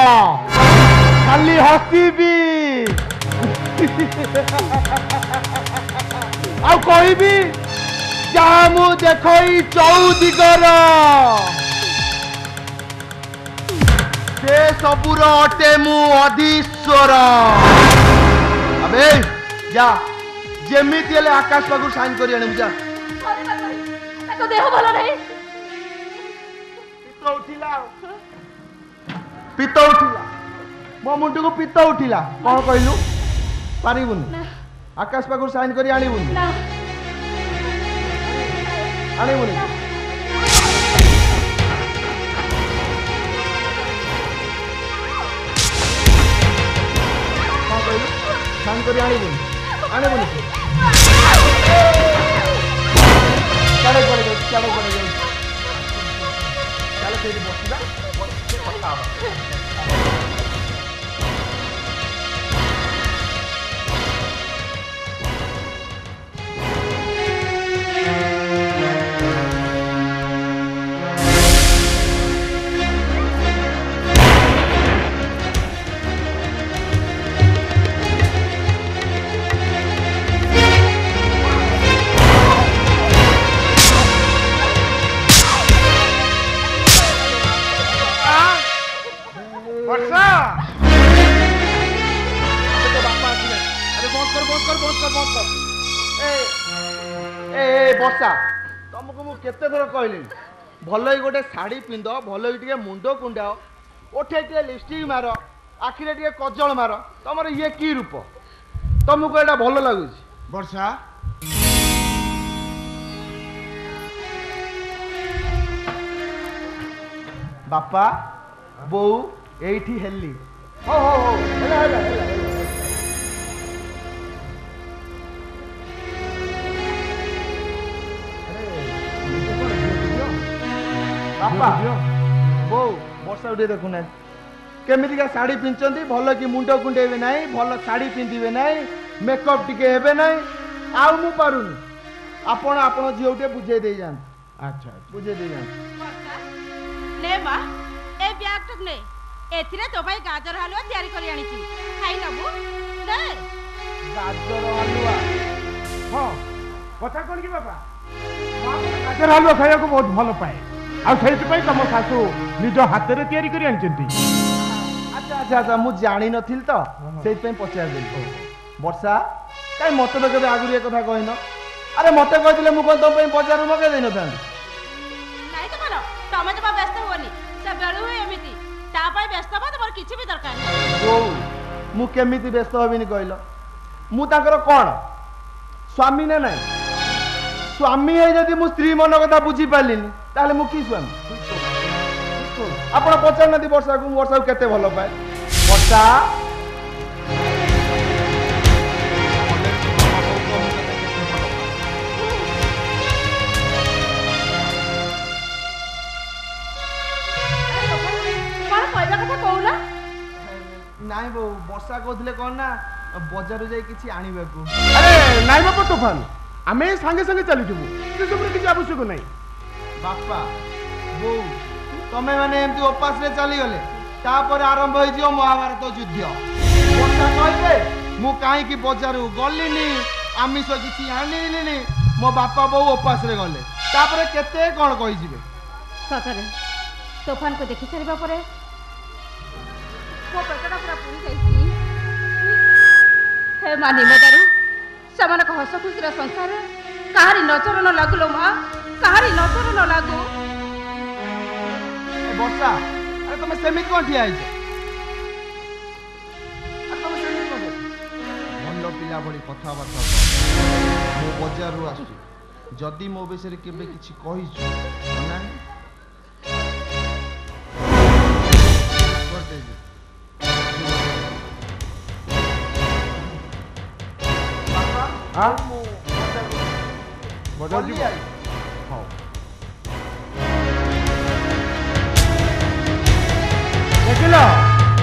खाली हसीबी आ कहबी जहाँ मु देखई चौदिगर से सबुर अटे मु अधीश्वर अबे जा जेमिति हेले आकाश पाखु साइन करी आने जा ताको देह भलो नहीं पित्त उठिला मो मुंडू को पित्त उठिला कौन कहलु पारिबुनी आकाश पाखु साइन करी आनिबुनी ना आनिबुनी कौन कहलु साइन करी आनिबुनी चले से बसिबा कथा हबा बसा तुमको मु केते थर कहली भल ही गोटे शाढ़ी पिंध भल ही टे मुंड कुंडाओ ओठे टे लिपस्टिक मार आखिरे टे कजल मार तुम ये की रूप तुमको एटा भल लगुच वर्षा बापा बो एठी हेली हो हो हो हेला हेला हेला बापा बो वर्षा उठे देखुना केमिति का साड़ी पिंचंती भल कि मुंड कुंडेबे नाही भल साड़ी पिंधिबे नाही मेकअप टिके हेबे नाही आउ मु पारुनी आपण आपण झिउटे बुझे देई जान अच्छा बुझे देई जान ने मा ए ब्याग टक ने एथिरे तो भाई गाजर हलवा तयारी करी आनी छी खाई नबु ने गाजर हलवा हां कथा कोन की बाबा गाजर हलवा खाया को बहुत भलो पाए आ सेति पई तम सासु निज हाथ रे तयारी करी आनचंती अच्छा अच्छा अच्छा मु जानी नथिल तो सेति पई पचार देली वर्षा କାଇଁ ମତେ ତ କେବେ ଆଗରୁ ଏ କଥା କହିନ? ଆରେ ମତେ କହିଥିଲେ ମୁଁ କଣ ତମ ପାଇଁ ବଜାରରୁ ମଗେଇ ଦେଇନଥାନ୍ତି? ନାଇଁ ତ ଭଲ ତମେ ଜମା ବ୍ୟସ୍ତ ହୁଅନି ସେ ବେଳୁ ହିଁ ଏମିତି ତା ପାଇଁ ବ୍ୟସ୍ତ ହବା ତମର କିଛି ବି ଦରକାର ନାହିଁ। ବୋଉ ମୁଁ କେମିତି ବ୍ୟସ୍ତ ହେବିନି କହିଲ? ମୁଁ ତାଙ୍କର କଣ ସ୍ୱାମୀ ନା ନାଇଁ? ସ୍ୱାମୀ ହେଇ ଯଦି ମୁଁ ସ୍ତ୍ରୀ ମନ କଥା ବୁଝିପାରିଲିନି ତାହେଲେ ମୁଁ କି ସ୍ୱାମୀ? ଆପଣ ପଚାରୁନାହାନ୍ତି ବର୍ଷାକୁ ମୁଁ ବର୍ଷାକୁ କେତେ ଭଲ ପାଏ। ବର୍ଷା କଣ କହିବା କଥା କହୁନା? ନାଇଁ ବୋଉ ବର୍ଷା କହୁଥିଲେ କଣ ନା ବଜାରରୁ ଯାଇ କିଛି ଆଣିବାକୁ। ଆରେ ନାଇଁ ବାପା ତୋଫାନ ଆମେ ସାଙ୍ଗେ ସାଙ୍ଗେ ଚାଲିଯିବୁ ସେସବୁରେ କିଛି ଆବଶ୍ୟକ ନାହିଁ। ବାପା ବୋଉ ତମେ ମାନେ ଏମିତି ଉପାସରେ ଚାଲିଗଲେ ତାପରେ ଆରମ୍ଭ ହେଇଯିବ ମହାଭାରତ ଯୁଦ୍ଧ। ବର୍ଷା କହିବେ ମୁଁ କାହିଁକି ବଜାରରୁ ଗଲିନି ଆମିଷ କିଛି ଆଣିଲିନି ମୋ ବାପା ବୋଉ ଉପାସରେ ଗଲେ ତାପରେ କେତେ କଣ କହିଯିବେ। ସତରେ ତୋଫାନକୁ ଦେଖି ସାରିବା ପରେ ମୋ ପେଟଟା ପୁରା ପୁରି ଯାଇଛି। ହେ ମା ନିମେଦାରୁ ସେମାନଙ୍କ ହସ ଖୁସିର ସଂସାରରେ କାହାରି ନଜର ନ ଲାଗୁ ଲୋ ମା, କାହାରି ନଜର ନ ଲାଗୁ। ବର୍ଷା ଆରେ ତମେ ସେମିତି କଣ ଠିଆ ହେଇଛ? ଭଲ ପିଲା ଭଳି କଥାବାର୍ତ୍ତା କର। ମୁଁ ବଜାରରୁ ଆସୁଛି ଯଦି ମୋ ବିଷୟରେ କେବେ କିଛି କହିଛୁ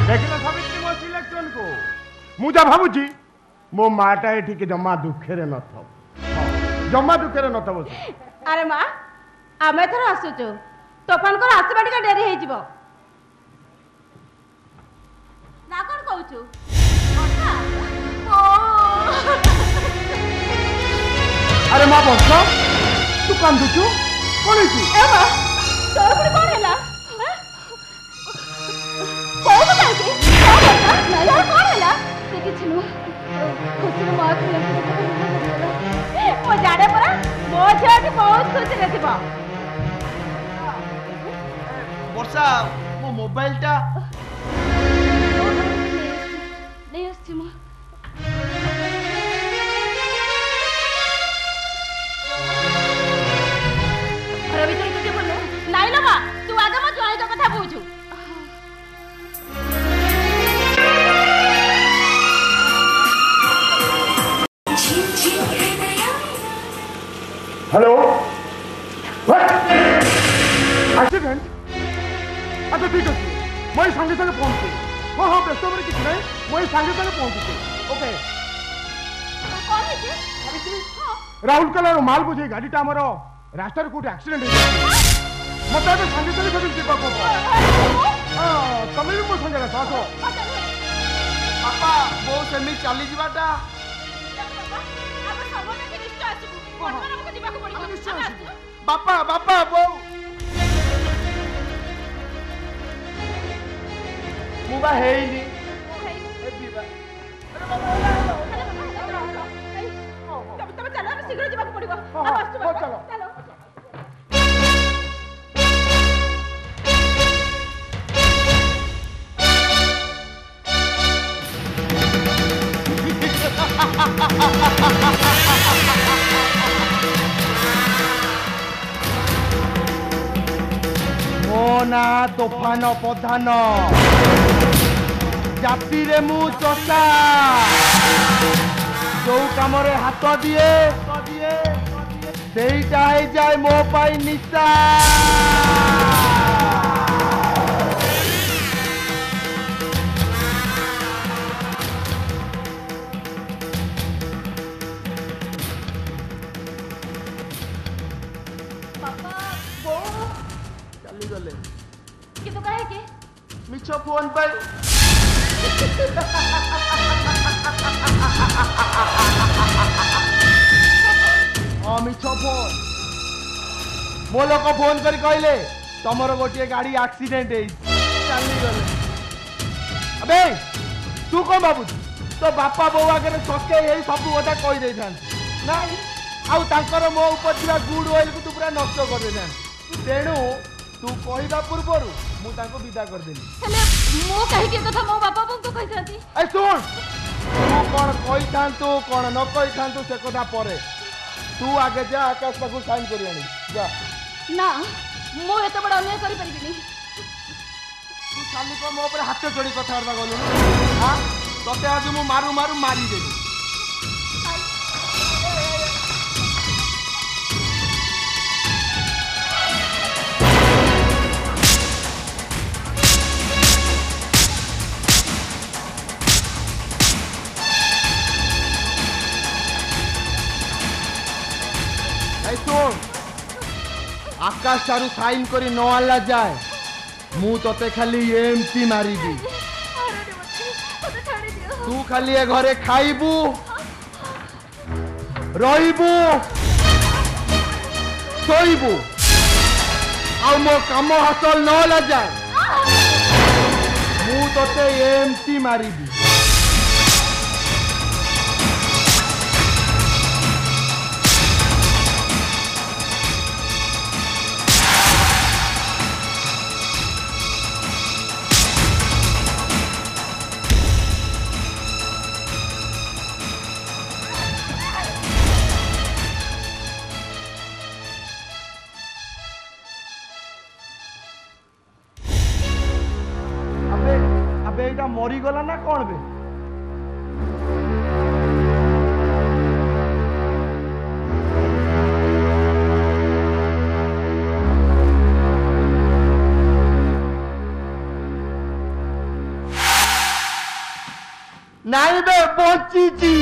ଦେଖିଲ ସାବିତ୍ରୀ ମୋ ସିଲେକ୍ସନ କୁ ମୁଁ ଯା ଭାବୁଛି ମୋ ମାଟା ଏଠିକି ଜମା ଦୁଃଖରେ ନଥିବ। ଜମା ଦୁଃଖରେ ନଥିବ। ଆରେ ମା ଆମେ ଏଥର ଆସୁଛୁ ତୋଫାନଙ୍କର ଆସିବା ଟିକେ ଡେରି ହେଇଯିବ ନା କଣ କହୁଛୁ? ଆରେ ମା ବର୍ଷା ତୁ କାନ୍ଦୁଛୁ କଣ ହେଇଛି? ତୋର ପୁଣି କଣ ହେଲା? କଣ ହେଲା? ସେ କିଛି ନୁହଁ ଖୁସିରେ ମୋ ଜାଣେ ପରା ମୋ ଝିଅଟି ବହୁତ ଖୁସିରେ ଥିବ। ବର୍ଷା ମୋ ମୋବାଇଲଟା ନେଇ ଆସିଛି ମୁଁ। ଘର ଭିତରେ କିଛି ବୋଲୁ ନାଇଁ ଲୋ ମା ତୁ ଆଗ ମୋ ଜ୍ୱାଇଁଙ୍କ କଥା ବୁଝୁ। Hello accident? अच्छा ठीक है मैं संगे संगे पहुंचे। हाँ हाँ व्यस्त होने किसी नहीं मैं संगे संगे पहुंचे। ओके राहुल कलर माल बुझे गाड़ी टा हमर रास्ता रे कोठी एक्सीडेंट है मत तो संगे संगे सब जीवा को हां तमे भी मो संगे रह आसो। बापा बहुत सेमी चली जीवाटा बापा बापा बोऊ मुबा हेइनी ତମେ ଚାଲ ଆମେ ଶୀଘ୍ର ଯିବାକୁ ପଡିବ। चलो ମୋ ନା ତୋଫାନ ପ୍ରଧାନ ଜାତିରେ ମୁଁ ଚଷା ଯୋଉ କାମରେ ହାତ ଦିଏ ସେଇଟା ହେଇଯାଏ ମୋ ପାଇଁ ନିଶା। ବାପା ବୋଉ ଚାଲିଗଲେ କିନ୍ତୁ କାହିଁକି? ମିଛ ଫୋନ ପାଇଁ। ମିଛ ଫୋନ ମୋ ଲୋକ ଫୋନ କରି କହିଲେ ତମର ଗୋଟିଏ ଗାଡି ଆକ୍ସିଡେଣ୍ଟ ହେଇଛି ଚାଲିଗଲେ। ଆବେ ତୁ କଣ ଭାବୁଛୁ तो बापा बो आगे सके यही सब कथा कही दे था नाई आउ तांकर मो ऊपर थिबा गुड ऑयल को तू पूरा नष्ट कर दे था तेणु तू कहबा पूर्व मु तांको विदा कर देली हेले मो कहि के कथा मो बापा को कहि थाती ए सुन तू कोन कहि थांतु कोन न कहि थांतु से कथा परे तू आगे जा आकाश पाखु साइन करी आनी जा ना मो एते बड़ अन्याय करि परिबिनी तू खाली को मो ऊपर हाथ जोड़ी कथा करबा गलु हां तते आज मु मारू मारू मारी देली आकाश ठारू साइन करी न आला जाए मु तते खाली एमती मारी दी तू खाली ए घरे खाइबू रहिबू सोइबू आ मो काम हासिल न आला जाए मु तते एमती मारी दी मरी गला ना कौन बे नहीं बे पहुंची ची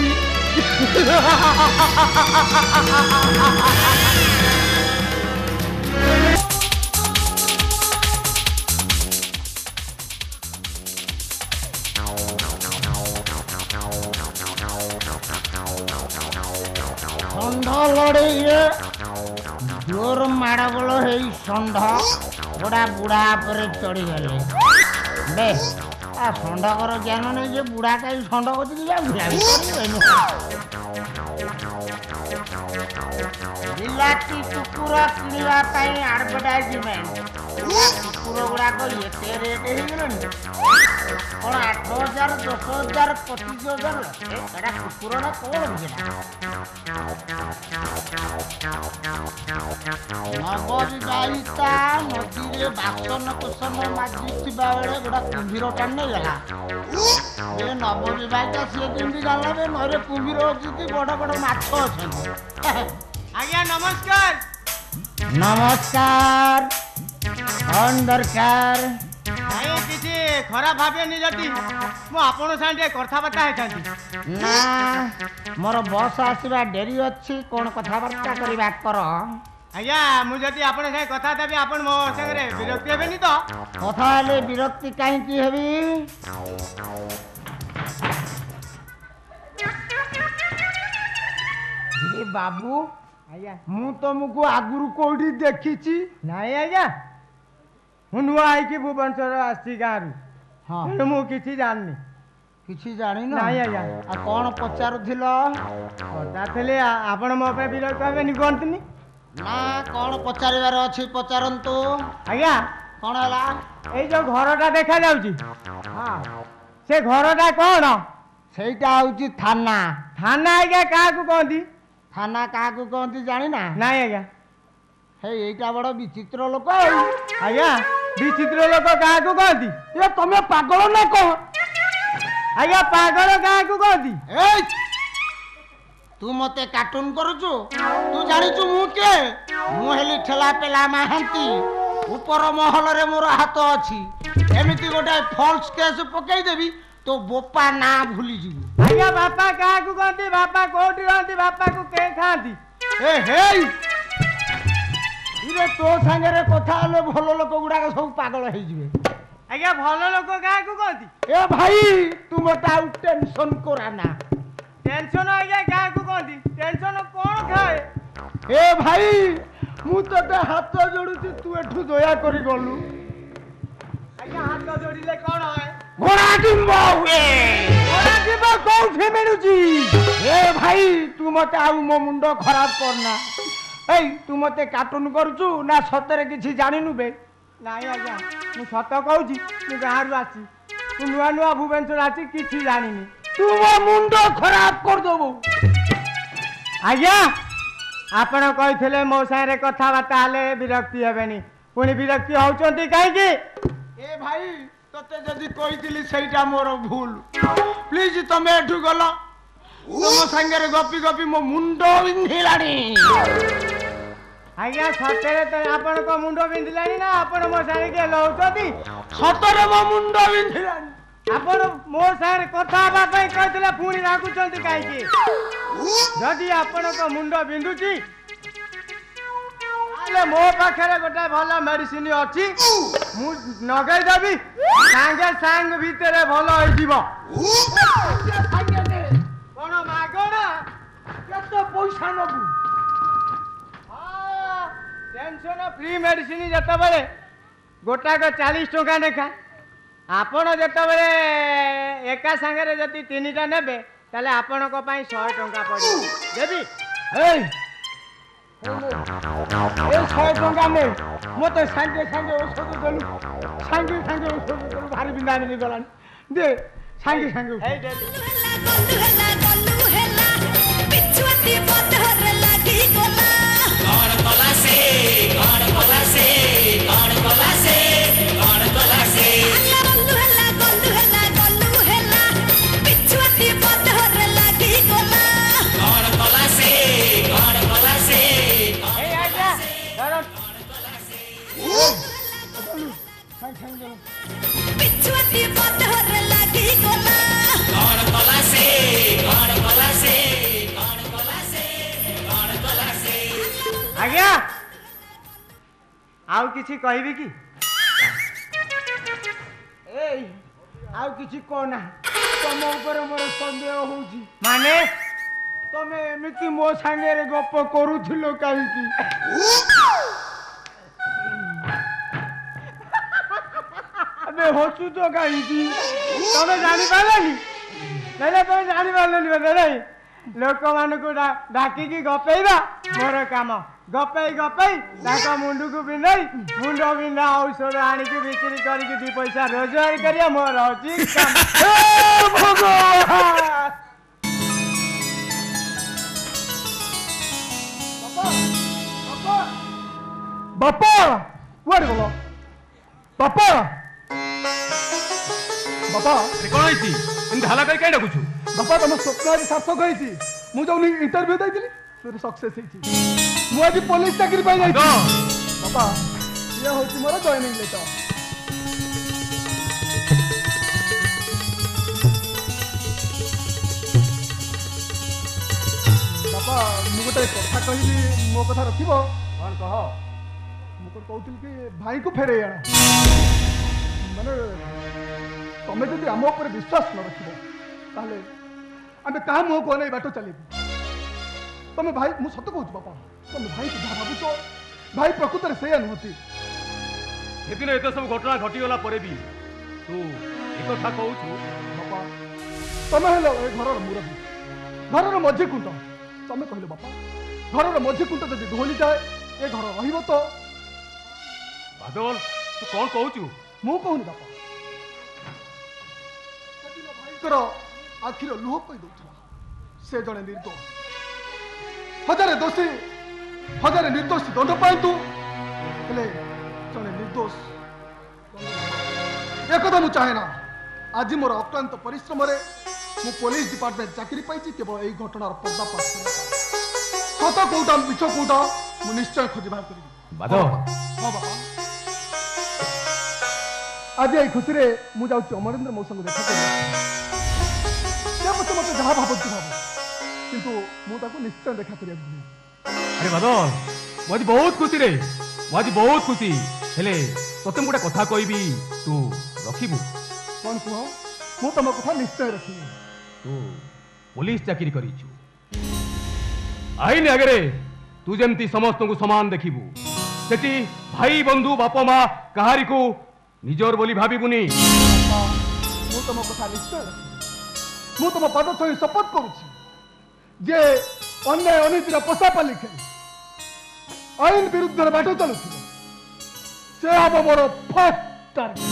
जोर माड़ बोल षंढ बुढ़ा बुढ़ा पर चढ़ी गले बे आ षंढकर ज्ञान नहीं जे बुढ़ा कहीं षंढ कर बिलाती कुकुर किणवाई आडभटाइजमेंट कुकुर गुड़ाक ये रेट हो कौन 8,000 10,000 25,000 लक्षे कुकुर ना कौन नवविवाहिता नदी बासन कुसन माजिवा बेले गोटा कुम्भीर टाणी नेला ये नवविवाहिता सी केमती जानला बे नई कुम्भीर अच्छी बड़ बड़ माछ अच्छा आज्ञा नमस्कार नमस्कार कौन दरकार नहीं किसी खराब भाविनी जदि मु आपण साथे कथाबार्ता हेतांती ना मोर बस आसीबा डेरी अच्छी कौन कथाबार्ता करबा कर आज्ञा मु जदि आपण साथे कथा देबी आपण मो संगे विरक्ति हेबेनी तो कथा ले विरक्ति काहे की हेबी ए बाबू आज्ञा मु तुमको आगुरु कोठी देखिची नहीं आज्ञा मु नुआ आई कि भुवनेश्वर आसी गाँव हाँ मु किसी जाननी किसी जानी ना नहीं आज्ञा आ कौन पचारुथिल पचारथिले आपण मो पे विरक्त हेबेनी कहंतनी ना कौन पचारिबार अछि पचारंतु आज्ञा कौन हला ए जो घरटा देखा जाउची हां से घरटा कौन सेटा होची थाना थाना आज्ञा काहा को कहंती थाना काहा को कहंती जानी ना नहीं आज्ञा हे एटा बड़ विचित्र लोक आज्ञा विचित्र लोक काहा को कहंती ये तमे पागल ना कह आज्ञा पागल काहा को कहंती ए तू मते कार्टून करूचु तू जानिचु मु के मु हेली ठेला पेला माहंती ऊपर महल रे मोर हाथ अछि एमिति गोटा फॉल्स केस पकई देबी तो बोपा ना भूली जीवु आज्ञा बापा काहा को कहंती बापा कोठी रहंती बापा को के खांती ए हे इरे तो संगे रे कथा हले भलो लोक गुडा के सब पागल हेई जिवे आज्ञा भलो लोक काहा को कहंती ए भाई तू मत आउ टेंशन करा ना टेंशन आज्ञा काहा को कहंती टेंशन कोन खाए ए भाई मु तते हाथ जोडुची तू एठु दया करी गलु आज्ञा हाथ जोड़िले कोन होय घोड़ा डिम्ब हुए घोड़ा डिम्ब कोठी मिलुची ए भाई तू मते आउ मो मुंडो खराब करना ए तू मते कार्टून करचू ना सतरे किछि जानिनु बे ନାଇଁ ଆଜ୍ଞା ମୁଁ ସତ କହୁଛି ମୁଁ ଗାଁରୁ ଆସି ମୁଁ ନୂଆ ନୂଆ ଭୁବନେଶ୍ୱର ଆସି କିଛି ଜାଣିନି तू मो मुंडो खराब कर दबो ଆଜ୍ଞା ଆପଣ କହିଥିଲେ ମୋ ସାଙ୍ଗରେ କଥାବାର୍ତ୍ତା ହେଲେ ବିରକ୍ତି ହେବେନି ପୁଣି ବିରକ୍ତି ହଉଛନ୍ତି କାହିଁକି ए भाई तते जदि कहितिली सेटा मोर भूल प्लीज तमे एठु गलो तुम संगे गपी गपी मो मुंडो बिंधिलानी आज्ञा सतरे तो आपन मुंड बिंधिलानी ना आपण मो सारे के लौचती सतरे मो मुंड बिंधिलानी आपण मो सारे कथा बा पई कहतिले पुणी राखुचंती काई की जदी आपण मुंड बिंधुची आले मो पाखरे गोटा भला मेडिसिन अछि मु नगै देबी सांगे सांग भीतरे भलो होई जीवो कोन मागोना केतो पैसा नबु टेंशन फ्री मेडिसिन जतबेले गोटाक 40 टका नेखा आपण जतबेले एका संगे जति 3टा नेबे ताले आपण को पई 100 टका पड़ी देबी ए 100 टका ने मते संगे संगे औषध देलु संगे संगे औषध देलु भारी बिंदा नि गलानी दे संगे संगे हे देलु गल्लू हेला पिछुआती बदहर लागी गला कौन गला से गल्लू हेला पिछुआती बदहर लागी गला कौन गला से हे आजा धरो पिछुआती बदहर लागी गला कौन गला से आज्ञा आउ किछि कहबी की ए आउ किछि कोना तम ऊपर मोर संदेह होउची माने तमे एमिति मो संगे रे गप करूथिलो काई की अबे होचु तो काई की तमे जानि पालेनी नले तमे जानि पालेनी बदले लोक मानको डाकी की गपेइबा मोर काम गपेई गपेई ताको मुंडू को बिंदाई मुंडो बिंदा औषध आनी की बिक्री करी की 2 पैसा रोजगार करिया मोर होची काम ए भगवान बापा कुआडे गलो बापा बापा कोन आइती इन ढाला कई काई डाकुछु बापा तुम स्वप्न आज सार्थक होइछि मु जो इंटरव्यू दैथिली तोर सक्सेस होइछि मु आज पुलिस चाकरी पाई जाइछि बापा ये होछि मोर जॉइनिंग लेटर बापा मु गोटे कथा कहिली मो कथा रखिबो कोन कह मु को कहउतिल कि भाई को फेरे आना माने तमे जदि आम ऊपर विश्वास न रखिबो ताले आमे कहा मुह को नहीं बाटो चलेबी तमे भाई मु सत कहउछ बापा तमे भाई को भाबुछो भाई प्रकृत रे सेया नहती एदिन एते सब घटना घटी गला परे भी तू एक कथा कहउछु बापा तमे हेलो ए घरर मुरबी घरर मझी कुंट तमे कहले बापा घरर मझी कुंट जदि ढोली जाए ए घर रहिबो तो बादल तू कोन कहउछु मु कहूनी बापा भाईकर आखिर लुह कई दउथला से जने निर्दोष हजारे दोषी हजारे निर्दोष दंड पाइतु हेले जने निर्दोष एकदा मु चाहे ना आज मोर अक्लांत परिश्रम रे मु पुलिस डिपार्टमेंट चाकरी पाइछि केवल एई घटनार पर्दाफाश करबा सत कोउटा मिछ कोउटा मु निश्चय खोजी बाहर करिबी बादल हां बापा आज एई खुशी रे मु जाउछि अमरेंद्र मौसम देखा करिबा मत जहाँ भावती भाव किंतु मु ताको निश्चय देखा करिया अरे बादल मुझे बहुत खुशी रे मुझे बहुत खुशी हेले तते गोटे कथा कहबी तू रखिबू कौन कह मु तुम कथा निश्चय रखिबी तू पुलिस चाकरी करिछु आईन आगे तू जेमती समस्त को समान देखिबू सेठी भाई बंधु बाप माँ कहारी को निजर बोली भाबिबुनी मु तुम कथा निश्चय रखिबी ମୁଁ ତମ ପାଦ ଛୁଇଁ ଶପଥ କରୁଛି ଯେ ଅନ୍ୟାୟ ଅନୀତିର ପୋଷାପାଲି ଖେଳି ଆଇନ ବିରୁଦ୍ଧରେ ବାଟ ଚାଲୁଥିବ ସେ ହବ ମୋର ଫାଷ୍ଟ ଟାର୍ଗେଟ।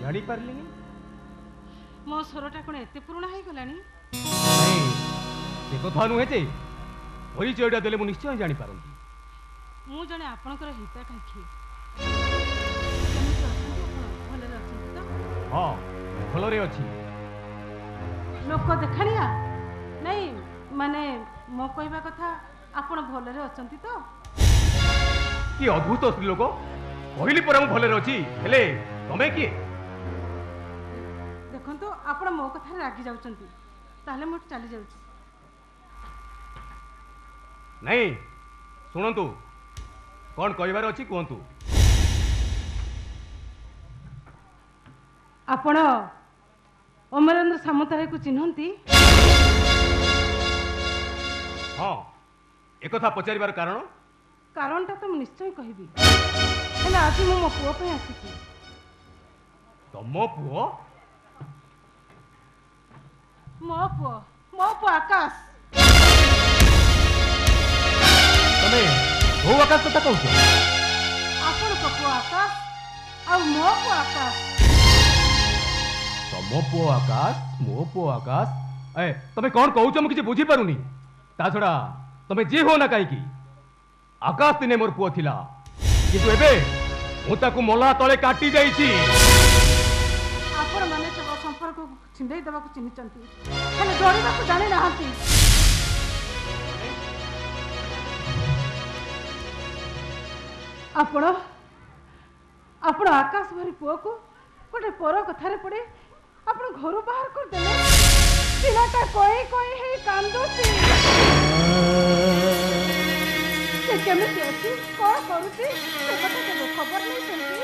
ଜାଣି ପାରିଲିନି ମୋ ସ୍ୱରଟା କ'ଣ ଏତେ ପୁରୁଣା ହେଇଗଲାଣି? ସେ କଥା ନୁହେଁ ଯେ ପରିଚୟଟା ଦେଲେ ମୁଁ ନିଶ୍ଚୟ ଜାଣିପାରନ୍ତି। ମୁଁ ଜଣେ ଆପଣଙ୍କର ହିତାକାଂକ୍ଷୀ। ଭଲରେ ଅଛନ୍ତି ତ? ହଁ ଭଲରେ ଅଛି। ଲୋକ ଦେଖାଣିଆ ନାଇଁ, ମାନେ ମୋ କହିବା କଥା ଆପଣ ଭଲରେ ଅଛନ୍ତି ତ? କି ଅଦ୍ଭୁତ ସ୍ତ୍ରୀ ଲୋକ, କହିଲି ପରା ମୁଁ ଭଲରେ ଅଛି। ହେଲେ ତମେ କିଏ? ଦେଖନ୍ତୁ ଆପଣ ମୋ କଥାରେ ରାଗି ଯାଉଛନ୍ତି, ତାହେଲେ ମୁଁ ଚାଲି ଯାଉଛି। ନାଇଁ ଶୁଣନ୍ତୁ, କ'ଣ କହିବାର ଅଛି କୁହନ୍ତୁ। ଆପଣ ଅମରେନ୍ଦ୍ର ସାମନ୍ତରାୟକୁ ଚିହ୍ନନ୍ତି? ହଁ, ଏକଥା ପଚାରିବାର କାରଣ? କାରଣଟା ତ ମୁଁ ନିଶ୍ଚୟ କହିବି, ହେଲେ ଆଜି ମୁଁ ମୋ ପୁଅ ପାଇଁ ଆସିଛି। ତମ ପୁଅ? ମୋ ପୁଅ ଆକାଶ। ତମେ କୋଉ ଆକାଶ କଥା କହୁଛ? ଆପଣଙ୍କ ପୁଅ ଆକାଶ ଆଉ ମୋ ପୁଅ ଆକାଶ। ତମ ପୁଅ ଆକାଶ, ମୋ ପୁଅ ଆକାଶ? ତମେ କ'ଣ କହୁଛ ମୁଁ କିଛି ବୁଝିପାରୁନି। ତା ଛଡ଼ା ତମେ ଯିଏ ହୁଅ ନା କାହିଁକି, ଆକାଶ ଦିନେ ମୋର ପୁଅ ଥିଲା, କିନ୍ତୁ ଏବେ ମୁଁ ତାକୁ ମଲା ତଳେ କାଟି ଯାଇଛି। ଆପଣମାନେ କେବଳ ସମ୍ପର୍କକୁ ଛିଣ୍ଡେଇ ଦେବାକୁ ଚିହ୍ନିଛନ୍ତି, ହେଲେ ଯୋଡ଼ିବାକୁ ଜାଣିନାହାନ୍ତି। ଆପଣ ଆକାଶ ଭରି ପୁଅକୁ ଗୋଟେ ପର କଥାରେ ପଡ଼ି ଆପଣ ଘରୁ ବାହାର କରିଦେଲେ। ପିଲାଟା କହି କହି ହେଇ କାନ୍ଦୁଛି। ସେ କେମିତି ଅଛି, କ'ଣ କରୁଛି, ସେ କଥା କେବେ ଖବର ନେଇଛନ୍ତି?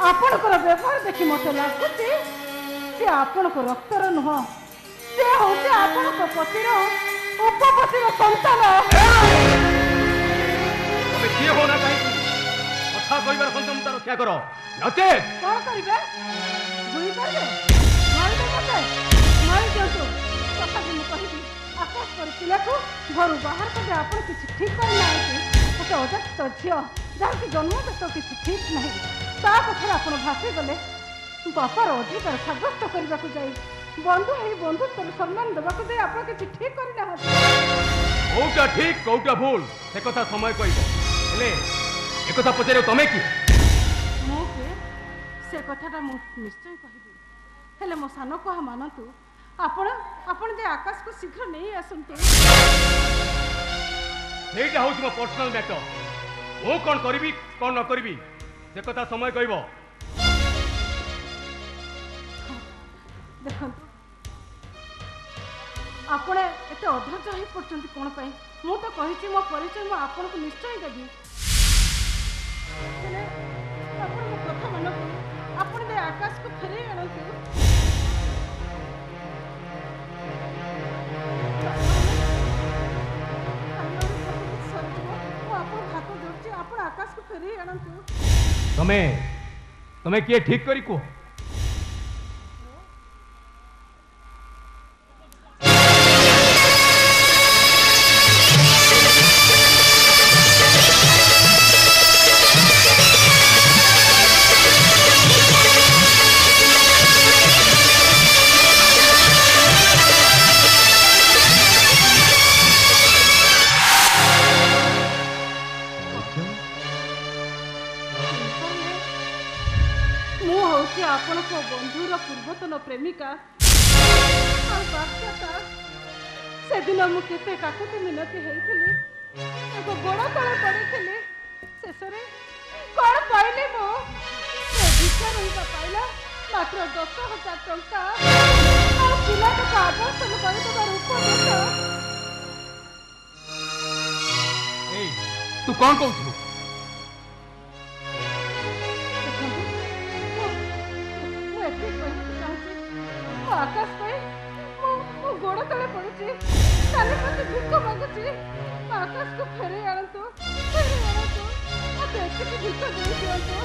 ଆପଣଙ୍କର ବ୍ୟବହାର ଦେଖି ମତେ ଲାଗୁଛି ସେ ଆପଣଙ୍କ ରକ୍ତର ନୁହଁ, ସେ ହଉଛି ଆପଣଙ୍କ ପତିର ଉପପତିର ସନ୍ତାନ। ତମେ କିଏ ହଉ ନା କାହିଁକି କଥା କହିବାର ସଂଯମତା ରକ୍ଷା କର, ନଚେତ୍ କ'ଣ କରିବେ? ଗୁଳି କରିବେ? ମାରିବେ ମତେ? ମାରି ଦିଅନ୍ତୁ, ତଥାପି ମୁଁ କହିବି ଆକାଶ ପରି ପିଲାକୁ ଘରୁ ବାହାର କରି ଆପଣ କିଛି ଠିକ୍ କରିନାହାନ୍ତି। ଗୋଟେ ଅଜାତ ଝିଅ ଯାହାକି ଜନ୍ମଗତ କିଛି ଠିକ୍ ନାହିଁ, ତା କଥାରେ ଆପଣ ଭାସିଗଲେ। ବାପାର ଅଧିକାର ସାବ୍ୟସ୍ତ କରିବାକୁ ଯାଇ ବନ୍ଧୁ ହେଇ ବନ୍ଧୁତ୍ୱର ସମ୍ମାନ ଦେବାକୁ ଯାଇ ଆପଣ କିଛି ଠିକ୍ କରିନାହାନ୍ତି। କୋଉଟା ଠିକ୍ କୋଉଟା ଭୁଲ ସେ କଥା ସମୟ କହିବ। ହେଲେ ଏକଥା ପଚାରିବ ତମେ କିଏ? ମୁଁ କିଏ ସେ କଥାଟା ମୁଁ ନିଶ୍ଚୟ କହିବି, ହେଲେ ମୋ ସାନ କୁହା ମାନନ୍ତୁ, ଆପଣ ଯେ ଆକାଶକୁ ଶୀଘ୍ର ନେଇ ଆସନ୍ତୁ। ସେଇଟା ହଉଛି ମୋ ପର୍ସନାଲ ମ୍ୟାଟର। ମୁଁ କ'ଣ କରିବି କ'ଣ ନ କରିବି ସେ କଥା ସମୟ କହିବ। ଦେଖନ୍ତୁ, ଆପଣ ଏତେ ଅଧୈର୍ଯ୍ୟ ହେଇ ପଡୁଛନ୍ତି କ'ଣ ପାଇଁ? ମୁଁ ତ କହିଛି ମୋ ପରିଚୟ ମୁଁ ଆପଣଙ୍କୁ ନିଶ୍ଚୟ ଦେବି, ହେଲେ ଆପଣ ମୋ କଥା ମାନନ୍ତୁ। ଆପଣ ଯେ ଆକାଶକୁ ଫେରେଇ ଆଣନ୍ତୁ। ମୁଁ ଆପଣଙ୍କୁ ହାତ ଯୋଡୁଛି, ଆପଣ ଆକାଶକୁ ଫେରେଇ ଆଣନ୍ତୁ। ତମେ କିଏ ଠିକ୍ କରି କୁହ। ଆପଣଙ୍କ ବନ୍ଧୁର ପୂର୍ବତନ ପ୍ରେମିକା। ସେଦିନ ମୁଁ କେତେ କାକୁତି ମିନତି ହେଇଥିଲି, ତାଙ୍କ ଗୋଡ଼ ତଳେ ପଡ଼ିଥିଲି। ଶେଷରେ କ'ଣ ପାଇଲି? ମୁଁ ସେ ଭିକ୍ଷା ରହିବା ପାଇଲା, ମାତ୍ର 10,000 ଟଙ୍କା ଆଉ ପିଲାଟାକୁ ଆବର୍ଷଣ କରିଦେବାର ଉପଦେଶ। ଏଇ ତୁ କଣ କହୁଛୁ? ମୁଁ ଏତିକି କହିବାକୁ ଚାହୁଁଛି, ମୁଁ ଆକାଶ ପାଇଁ ମୁଁ ଗୋଡ଼ ତଳେ ପଡୁଛି, କାଲି ପ୍ରତି ଭିକ ମାଗୁଛି। ଆକାଶକୁ ଫେରେଇ ଆଣନ୍ତୁ, ମତେ ଏତିକି ଭିକ ଦେଇ ଦିଅନ୍ତୁ,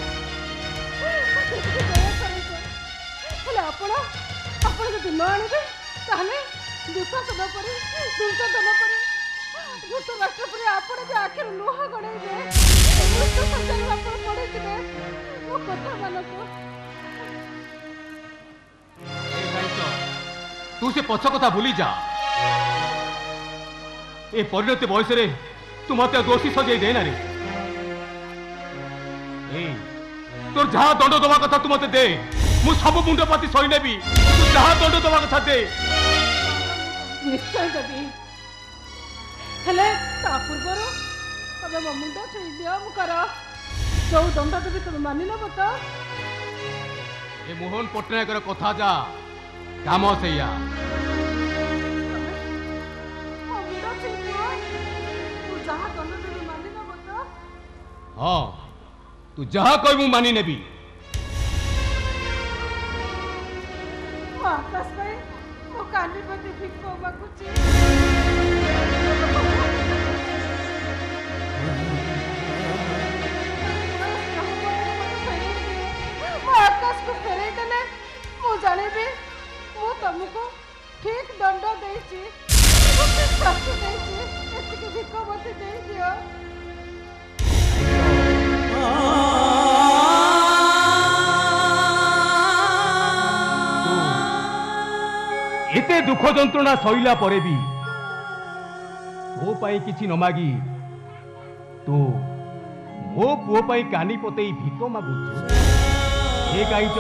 ମତେ ଏତିକି ଦୟା କରନ୍ତୁ। ହେଲେ ଆପଣ ଯଦି ନ ଆଣିବେ ତାହେଲେ ଦୁଃଶାସନ ପରି ଦୁର୍ଯୋଧନ ପରି ଧୃତରାଷ୍ଟ୍ର ପରି ଆପଣ ବି ଆଖିରୁ ଲୁହ ଗଡ଼େଇବେ, ମୃତ୍ୟୁ ଶଯ୍ୟାରେ ଆପଣ ପଡ଼ିଯିବେ। ମୋ କଥା ମାନଙ୍କୁ ତୁ ସେ ପଛ କଥା ଭୁଲି ଯା। ଏ ପରିଣତି ବୟସରେ ତୁ ମତେ ଦୋଷୀ ସଜେଇ ଦେନା ରେ। তোর যাহা দণ্ড দেওয়া কথা তু মতে দে, মু সব মুন্ড পাতি সই নেবি। তু যাহা দণ্ড দেওয়া কথা দে। নিশ্চয় দেবি, হেলে তা পূର୍ବରୁ তবে ମୋ ମୁଣ୍ଡ ଛୁଇଁ ଦିଅ, ମୁଁ କର ଯୋଉ ଦଣ୍ଡ ଦେବି ତମେ ମାନି ନେବ ତ? ଏ ମୋହନ ପଟ୍ଟନାୟକର କଥା ଯା, କାମ ସେଇଆ। ମୋ ମୁଣ୍ଡ ଛୁଇଁ ଦିଅ, ମୁଁ ଯାହା ଦଣ୍ଡ ଦେବି ମାନି ନେବ ତ? ହଁ, ତୁ ଯାହା କହିବୁ ମାନି ନେବି। ମୁଁ ଆକାଶ ପାଇଁ ମୋ କାନି ପ୍ରତି ଭିକ ମାଗୁଛି। ମୁଁ ଆକାଶକୁ ଫେରେଇ ଦେଲେ ମୁଁ ଜାଣିବି ମୁଁ ତମକୁ ଠିକ ଦଣ୍ଡ ଦେଇଛି, ଶାସ୍ତି ଦେଇଛି। ଏତିକି ଭିକ ମତେ ଦେଇଦିଅ। এতে দুঃখ যন্ত্রণা সইলা পরে বি ମୋ ପାଇଁ କିଛି ନ ମାଗି ତୁ ମୋ ପୁଅ ପାଇଁ କାନି ପତେଇ ଭିକ ମାଗୁଛୁ। ଏ କାହିଁଛ